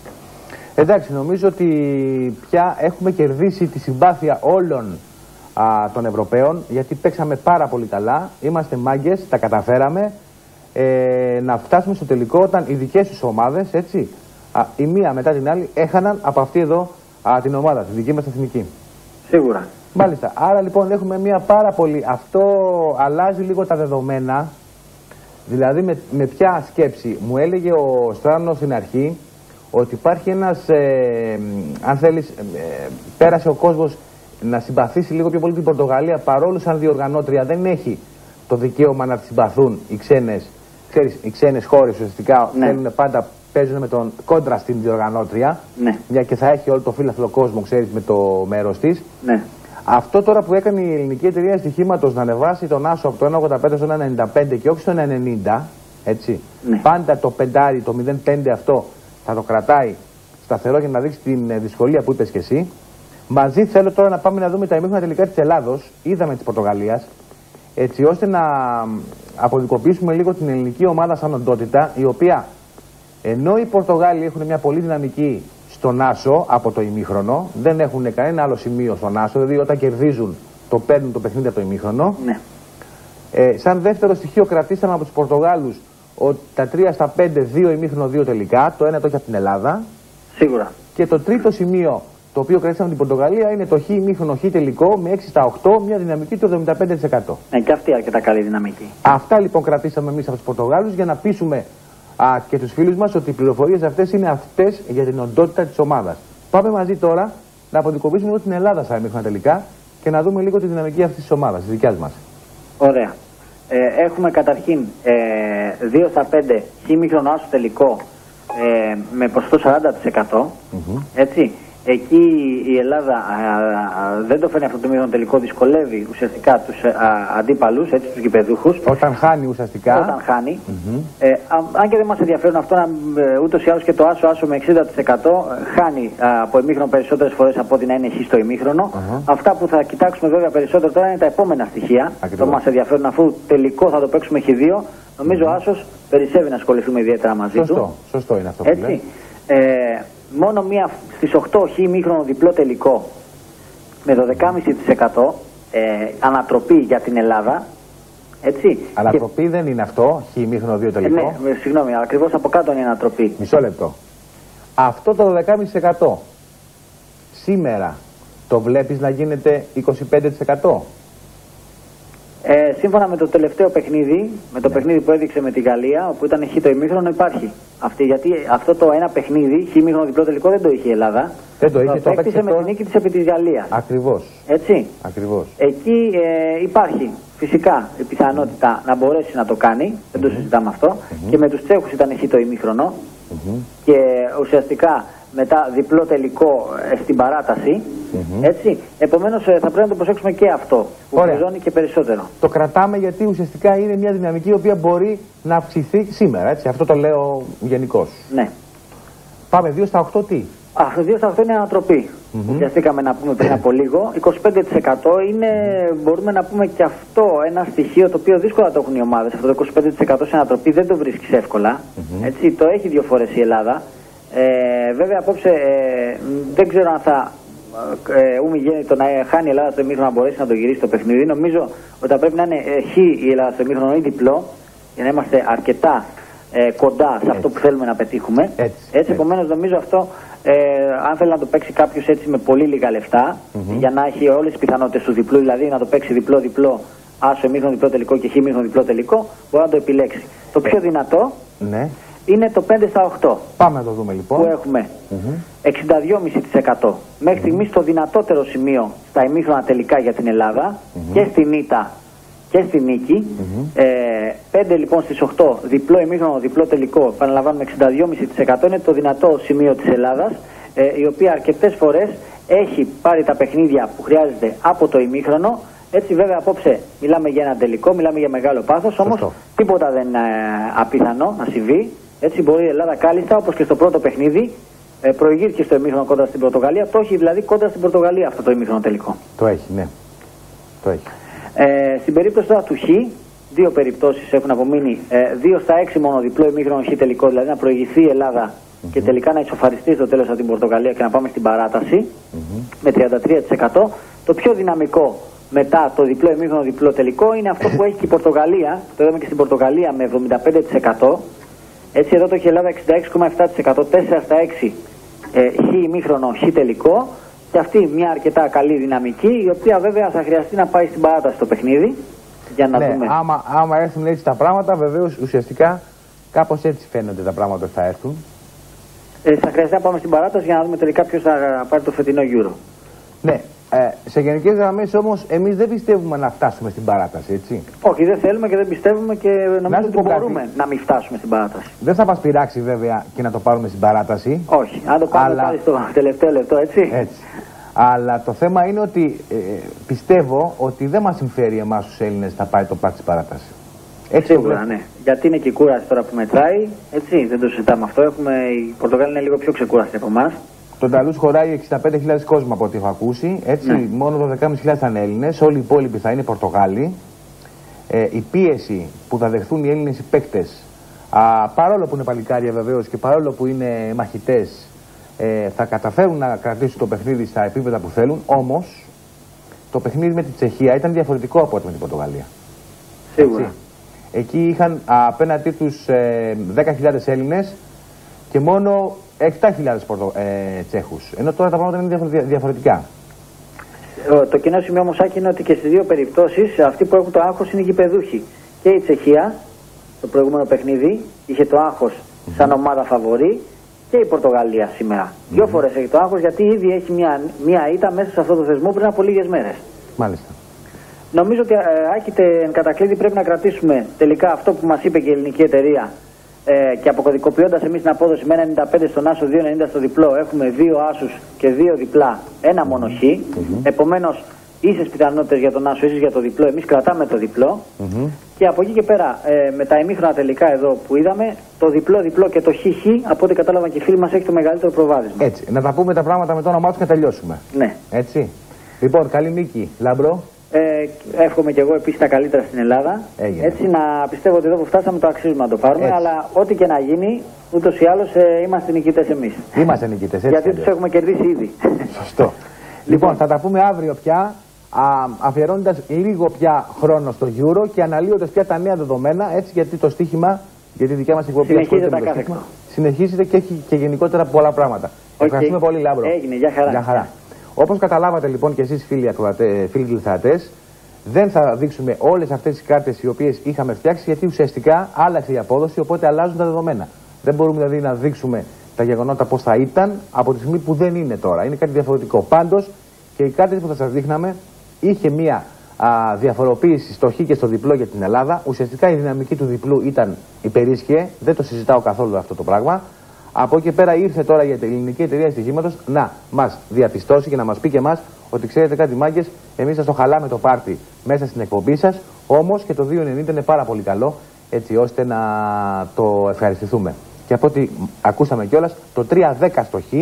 Εντάξει, νομίζω ότι πια έχουμε κερδίσει τη συμπάθεια όλων των Ευρωπαίων, γιατί παίξαμε πάρα πολύ καλά, είμαστε μάγκες, τα καταφέραμε να φτάσουμε στο τελικό όταν οι δικές τους ομάδες, έτσι, η μία μετά την άλλη έχαναν από αυτή εδώ την ομάδα, τη δική μας εθνική. Σίγουρα. Μάλιστα. Άρα λοιπόν έχουμε μια πάρα πολύ, αυτό αλλάζει λίγο τα δεδομένα. Δηλαδή με ποια σκέψη μου έλεγε ο Στράνος στην αρχή ότι υπάρχει ένας, αν θέλεις, πέρασε ο κόσμος να συμπαθήσει λίγο πιο πολύ την Πορτογαλία, παρόλο σαν διοργανώτρια δεν έχει το δικαίωμα να τη συμπαθούν οι ξένες, ξέρεις, οι ξένες χώρες ουσιαστικά θέλουν πάντα, παίζουν με τον κόντρα στην διοργανώτρια, μια και θα έχει όλο το φύλαθλο κόσμο, ξέρεις, με το μέρος της. Αυτό τώρα που έκανε η ελληνική εταιρεία στοιχήματος να ανεβάσει τον Άσο από το 1,85 στο 1,95 και όχι στο 1,90, έτσι, πάντα το πεντάρι, το 0,5 αυτό θα το κρατάει σταθερό για να δείξει την δυσκολία που είπες και εσύ. Μαζί θέλω τώρα να πάμε να δούμε τα ημίχρονα τελικά της Ελλάδος, είδαμε της Πορτογαλίας, έτσι ώστε να αποδικοποιήσουμε λίγο την ελληνική ομάδα σαν οντότητα, η οποία ενώ οι Πορτογάλοι έχουν μια πολύ δυναμική στον άσο από το ημίχρονο. Δεν έχουν κανένα άλλο σημείο στον άσο. Δηλαδή όταν κερδίζουν το παίρνουν το παιχνίδι από το ημίχρονο. Ναι. Σαν δεύτερο στοιχείο κρατήσαμε από τους Πορτογάλους ότι τα 3 στα 5, 2 ημίχρονο, 2 τελικά. Το ένα το έχει από την Ελλάδα. Σίγουρα. Και το τρίτο σημείο το οποίο κρατήσαμε την Πορτογαλία είναι το χ ημίχρονο, χ τελικό με 6 στα 8, μια δυναμική του 75%. Και αυτή αρκετά καλή δυναμική. Αυτά λοιπόν κρατήσαμε εμείς από τους Πορτογάλους για να πείσουμε και τους φίλους μας ότι οι πληροφορίες αυτές είναι αυτές για την οντότητα της ομάδας. Πάμε μαζί τώρα να αποδικοποιήσουμε λίγο την Ελλάδα στα ημίχρονα τελικά και να δούμε λίγο τη δυναμική αυτής της ομάδας, της δικιάς μας. Ωραία. Έχουμε καταρχήν 2 στα 5 χ ημίχρονο άσο τελικό με ποσοστό 40%. Έτσι. Εκεί η Ελλάδα δεν το φέρνει αυτό το μείγμα τελικό, δυσκολεύει ουσιαστικά τους αντίπαλους, έτσι, τους γηπεδούχους. Όταν χάνει ουσιαστικά. Όταν χάνει. Αν και δεν μας ενδιαφέρουν αυτό, ούτως ή άλλως και το άσο με 60% χάνει από ημίχρονο περισσότερες φορές από ότι να είναι χ στο ημίχρονο. Αυτά που θα κοιτάξουμε βέβαια περισσότερο τώρα είναι τα επόμενα στοιχεία. Το μας ενδιαφέρουν, αφού τελικό θα το παίξουμε χ2. Νομίζω ο άσος περισσεύει να ασχοληθούμε ιδιαίτερα μαζί του. Σωστό είναι αυτό που λέει. Μόνο μία στις 8 χ ημίχρονο διπλό τελικό με 12,5% ανατροπή για την Ελλάδα. Έτσι. Ανατροπή δεν είναι αυτό, χ ημίχρονο 2 τελικό. Ναι, συγγνώμη, αλλά ακριβώς από κάτω είναι η ανατροπή. Μισό λεπτό. Αυτό το 12,5% σήμερα το βλέπεις να γίνεται 25%. Σύμφωνα με το τελευταίο παιχνίδι, με το παιχνίδι που έδειξε με τη Γαλλία, όπου ήταν χ το ημίχρονο, υπάρχει αυτή. Γιατί αυτό το ένα παιχνίδι, χ ημίχρονο διπλό τελικό, δεν το είχε η Ελλάδα. Δεν το είχε, το έπαιξε με την νίκη της επί της Γαλλίας. Ακριβώς. Έτσι. Ακριβώς. Εκεί υπάρχει φυσικά η πιθανότητα να μπορέσει να το κάνει, δεν το συζητάμε αυτό. Και με τους Τσέχους ήταν χ το ημίχρονο. Και ουσιαστικά μετά διπλό τελικό στην παράταση. Έτσι. Επομένως θα πρέπει να το προσέξουμε και αυτό που χρειαζόνει και περισσότερο. Το κρατάμε γιατί ουσιαστικά είναι μια δυναμική η οποία μπορεί να αυξηθεί σήμερα. Έτσι. Αυτό το λέω γενικώς. Ναι. Πάμε 2 στα 8 τι. 2 στα 8 είναι ανατροπή. Ουσιαστήκαμε να πούμε πριν από λίγο. 25% είναι, μπορούμε να πούμε και αυτό ένα στοιχείο το οποίο δύσκολα το έχουν οι ομάδες. Αυτό το 25% σε ανατροπή δεν το βρίσκεις εύκολα. Έτσι, το έχει 2 φορές η Ελλάδα. Βέβαια απόψε δεν ξέρω αν θα το να χάνει η Ελλάδα στο ημίχρονο να μπορέσει να το γυρίσει το παιχνίδι. Νομίζω ότι θα πρέπει να είναι χ η Ελλάδα στο ημίχρονο ή διπλό για να είμαστε αρκετά κοντά σε αυτό που θέλουμε να πετύχουμε. Έτσι. Επομένως νομίζω αυτό αν θέλει να το παίξει κάποιος έτσι με πολύ λίγα λεφτά για να έχει όλες τις πιθανότητες του διπλού, δηλαδή να το παίξει διπλό-διπλό, άσο ημίχρονο διπλό τελικό και χ ημίχρονο διπλό τελικό, μπορεί να το επιλέξει. Το πιο δυνατό είναι το 5 στα 8. Πάμε να το δούμε λοιπόν. Που έχουμε 62,5%. Μέχρι στιγμής το δυνατότερο σημείο στα ημίχρονα τελικά για την Ελλάδα και στην ήττα και στη νίκη. 5 λοιπόν στις 8 διπλό ημίχρονο διπλό τελικό, επαναλαμβάνουμε 62,5% είναι το δυνατό σημείο της Ελλάδας, η οποία αρκετές φορές έχει πάρει τα παιχνίδια που χρειάζεται από το ημίχρονο. Έτσι βέβαια απόψε μιλάμε για ένα τελικό, μιλάμε για μεγάλο πάθος, όμως τίποτα δεν είναι απίθανο να συμβεί. Έτσι μπορεί η Ελλάδα κάλλιστα, όπως και στο πρώτο παιχνίδι, προηγήθηκε στο ημίχρονο κόντρα στην Πορτογαλία. Το έχει δηλαδή κόντρα στην Πορτογαλία αυτό το ημίχρονο τελικό. Το έχει, ναι. Το έχει. Στην περίπτωση τώρα του Χ, 2 περιπτώσεις έχουν απομείνει. 2 στα 6 μόνο διπλό ημίχρονο Χ τελικό, δηλαδή να προηγηθεί η Ελλάδα και τελικά να ισοφαριστεί στο τέλος από την Πορτογαλία και να πάμε στην παράταση με 33%. Το πιο δυναμικό μετά το διπλό ημίχρονο διπλό τελικό είναι αυτό που έχει και η Πορτογαλία. Το είδαμε και στην Πορτογαλία με 75%. Έτσι εδώ το έχει η Ελλάδα 66,7%, 4 στα 6 χ ημίχρονο χ τελικό. Και αυτή μια αρκετά καλή δυναμική, η οποία βέβαια θα χρειαστεί να πάει στην παράταση το παιχνίδι. Για να δούμε. Άμα έρθουν έτσι τα πράγματα, βεβαίως ουσιαστικά κάπως έτσι φαίνονται τα πράγματα θα έρθουν. Θα χρειαστεί να πάμε στην παράταση για να δούμε τελικά ποιος θα πάρει το φετινό Euro. Ναι. Σε γενικές γραμμές όμως εμείς δεν πιστεύουμε να φτάσουμε στην παράταση, έτσι. Όχι, δεν θέλουμε και δεν πιστεύουμε και νομίζω ότι μπορούμε να μην φτάσουμε στην παράταση. Δεν θα μας πειράξει βέβαια και να το πάρουμε στην παράταση. Όχι, αν το πάρουμε πάλι στο τελευταίο λεπτό, έτσι. Αλλά το θέμα είναι ότι πιστεύω ότι δεν μας συμφέρει εμάς τους Έλληνες να πάει το πάτη στην παράταση. Έτσι σίγουρα, ναι. Γιατί είναι και η κούραση τώρα που μετράει, έτσι, δεν το συζητάμε αυτό. Η Πορτογάλη είναι λίγο πιο ξεκούραστη από εμάς. Το Νταλούς χωράει 65.000 κόσμο από ό,τι έχω ακούσει. Έτσι, μόνο 12.500 ήταν Έλληνες. Όλοι οι υπόλοιποι θα είναι Πορτογάλοι. Η πίεση που θα δεχθούν οι Έλληνες οι παίκτες, παρόλο που είναι παλικάρια βεβαίως και παρόλο που είναι μαχητές, θα καταφέρουν να κρατήσουν το παιχνίδι στα επίπεδα που θέλουν. Όμως το παιχνίδι με τη Τσεχία ήταν διαφορετικό από ό,τι με την Πορτογαλία. Σίγουρα. Έτσι. Εκεί είχαν απέναντί τους 10.000 Έλληνες και μόνο 7.000 Τσέχους. Ενώ τώρα τα πράγματα είναι διαφορετικά. Το κοινό σημείο όμως, Άκη, είναι ότι και στις δύο περιπτώσεις αυτοί που έχουν το άγχος είναι οι γηπεδούχοι. Και η Τσεχία, το προηγούμενο παιχνίδι, είχε το άγχος σαν ομάδα φαβορί, και η Πορτογαλία σήμερα. Δύο φορές έχει το άγχος, γιατί ήδη έχει μια ήττα μέσα σε αυτό το θεσμό πριν από λίγες μέρες. Μάλιστα. Νομίζω ότι, Άκη, εν κατακλείδη πρέπει να κρατήσουμε τελικά αυτό που μας είπε και η ελληνική εταιρεία, και αποκωδικοποιώντας εμείς την απόδοση με 1,95 στον άσο, 2,90 στο διπλό, έχουμε 2 άσους και 2 διπλά, ένα μόνο χ. Επομένως, ίσες πιθανότητες για τον άσο, ίσες για το διπλό. Εμείς κρατάμε το διπλό. Και από εκεί και πέρα, με τα ημίχρονα τελικά εδώ που είδαμε, το διπλό και το χ, από ό,τι κατάλαβαν και οι φίλοι μας, έχει το μεγαλύτερο προβάδισμα. Έτσι. Να τα πούμε τα πράγματα με το όνομά τους και τελειώσουμε. Ναι. Έτσι. Λοιπόν, καλή νίκη, Λάμπρο. Εύχομαι και εγώ επίσης τα καλύτερα στην Ελλάδα. Έγινε. Έτσι, να πιστεύω ότι εδώ που φτάσαμε το αξίζουμε να το πάρουμε. Έτσι. Αλλά ό,τι και να γίνει, ούτως ή άλλως είμαστε νικητές εμείς. Είμαστε νικητές, έτσι. Γιατί τους έχουμε κερδίσει ήδη. Σωστό. Λοιπόν, θα τα πούμε αύριο πια, αφιερώνοντας λίγο πια χρόνο στο Euro και αναλύοντας πια τα νέα δεδομένα, έτσι, γιατί το στοίχημα, γιατί η δικιά μας εκπομπή συνεχίζεται και έχει και γενικότερα πολλά πράγματα. Ευχαριστούμε πολύ, Λάμπρο. Έγινε, για χαρά. Για χαρά. Όπως καταλάβατε λοιπόν και εσείς, φίλοι τηλεθεατές, δεν θα δείξουμε όλες αυτές τις κάρτες οι οποίες είχαμε φτιάξει, γιατί ουσιαστικά άλλαξε η απόδοση, οπότε αλλάζουν τα δεδομένα. Δεν μπορούμε δηλαδή να δείξουμε τα γεγονότα πώς θα ήταν από τη στιγμή που δεν είναι τώρα. Είναι κάτι διαφορετικό. Πάντως και οι κάρτες που θα σας δείχναμε είχε μία διαφοροποίηση στο χ και στο διπλό για την Ελλάδα. Ουσιαστικά η δυναμική του διπλού ήταν υπερίσχυε, δεν το συζητάω καθόλου αυτό το πράγμα. Από εκεί και πέρα ήρθε τώρα η ελληνική εταιρεία στοιχήματος να μας διαπιστώσει και να μας πει και εμάς ότι ξέρετε κάτι, μάγκες, εμείς σας το χαλάμε το πάρτι μέσα στην εκπομπή σας, όμως και το 2,90 είναι πάρα πολύ καλό, έτσι ώστε να το ευχαριστηθούμε. Και από ό,τι ακούσαμε κιόλας, το 3-10 στο χ,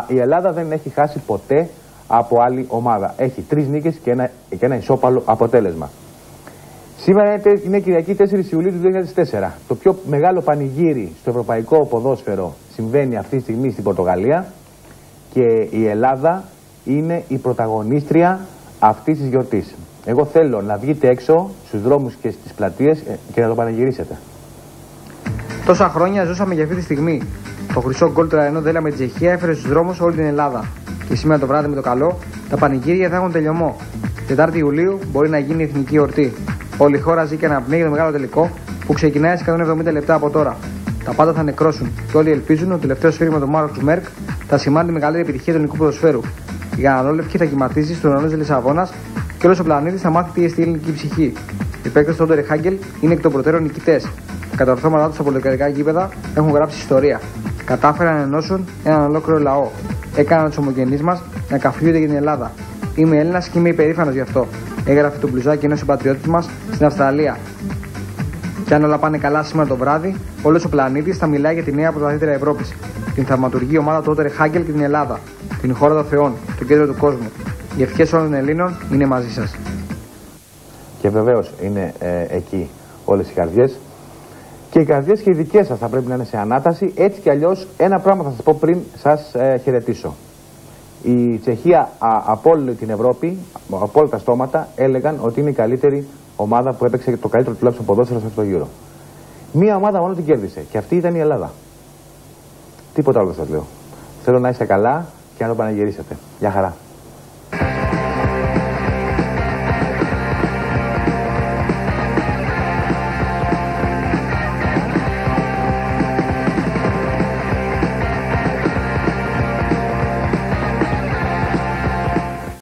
η Ελλάδα δεν έχει χάσει ποτέ από άλλη ομάδα. Έχει 3 νίκες και ένα ισόπαλο αποτέλεσμα. Σήμερα είναι Κυριακή 4 Ιουλίου του 2004. Το πιο μεγάλο πανηγύρι στο ευρωπαϊκό ποδόσφαιρο συμβαίνει αυτή τη στιγμή στην Πορτογαλία και η Ελλάδα είναι η πρωταγωνίστρια αυτής της γιορτής. Εγώ θέλω να βγείτε έξω στους δρόμους και στις πλατείες και να το πανηγυρίσετε. Τόσα χρόνια ζούσαμε για αυτή τη στιγμή. Το χρυσό γκολ τρανό δέλα με τη Τσεχία έφερε στους δρόμους όλη την Ελλάδα. Και σήμερα το βράδυ με το καλό, τα πανηγύρια θα έχουν τελειωμό. 4 Ιουλίου μπορεί να γίνει εθνική εορτή. Όλη η χώρα ζει και αναπνέει το μεγάλο τελικό που ξεκινάει σε 170 λεπτά από τώρα. Τα πάντα θα νεκρώσουν και όλοι ελπίζουν ότι το τελευταίο σφύριγμα του Μάρκους Μέρκ θα σημάνει τη μεγαλύτερη επιτυχία του ελληνικού ποδοσφαίρου. Η Γανανόλευκη θα κυματίζει στους ουρανούς της Λισαβόνας και όλος ο πλανήτης θα μάθει τι εστί η ελληνική ψυχή. Οι παίκτες του Όντερ Χάγκελ είναι εκ των προτέρων νικητές. Τα κατορθώματά τους στα πορτογαλικά γήπεδα έχουν γράψει ιστορία. Κατάφεραν να ενώσουν έναν ολόκληρο λαό. Έκαναν τους ομογενείς μας να καφιούνται για την Ελλάδα. Είμαι Έλληνας και είμαι υπερήφανος γι' αυτό. Έγραφε το μπλουζάκι ενός συμπατριώτη μας στην Αυστραλία. Και αν όλα πάνε καλά σήμερα το βράδυ, όλος ο πλανήτης θα μιλάει για τη νέα πρωταθλήτρια Ευρώπης. Την θαυματουργή ομάδα του Όντερ Χάγκελ και την Ελλάδα. Την χώρα των Θεών, το κέντρο του κόσμου. Οι ευχές όλων των Ελλήνων είναι μαζί σας. Και βεβαίως είναι εκεί όλες οι καρδιές. Και οι καρδιές και οι δικές σας θα πρέπει να είναι σε ανάταση. Έτσι κι αλλιώς, ένα πράγμα θα σας πω πριν σας χαιρετήσω. Η Τσεχία από όλη την Ευρώπη, από όλα τα στόματα, έλεγαν ότι είναι η καλύτερη ομάδα που έπαιξε το καλύτερο τουλάχιστον ποδόσφαιρο σε αυτό το Euro. Μία ομάδα μόνο την κέρδισε και αυτή ήταν η Ελλάδα. Τίποτα άλλο δεν σας λέω. Θέλω να είστε καλά και να το πανηγυρίσετε. Γεια χαρά.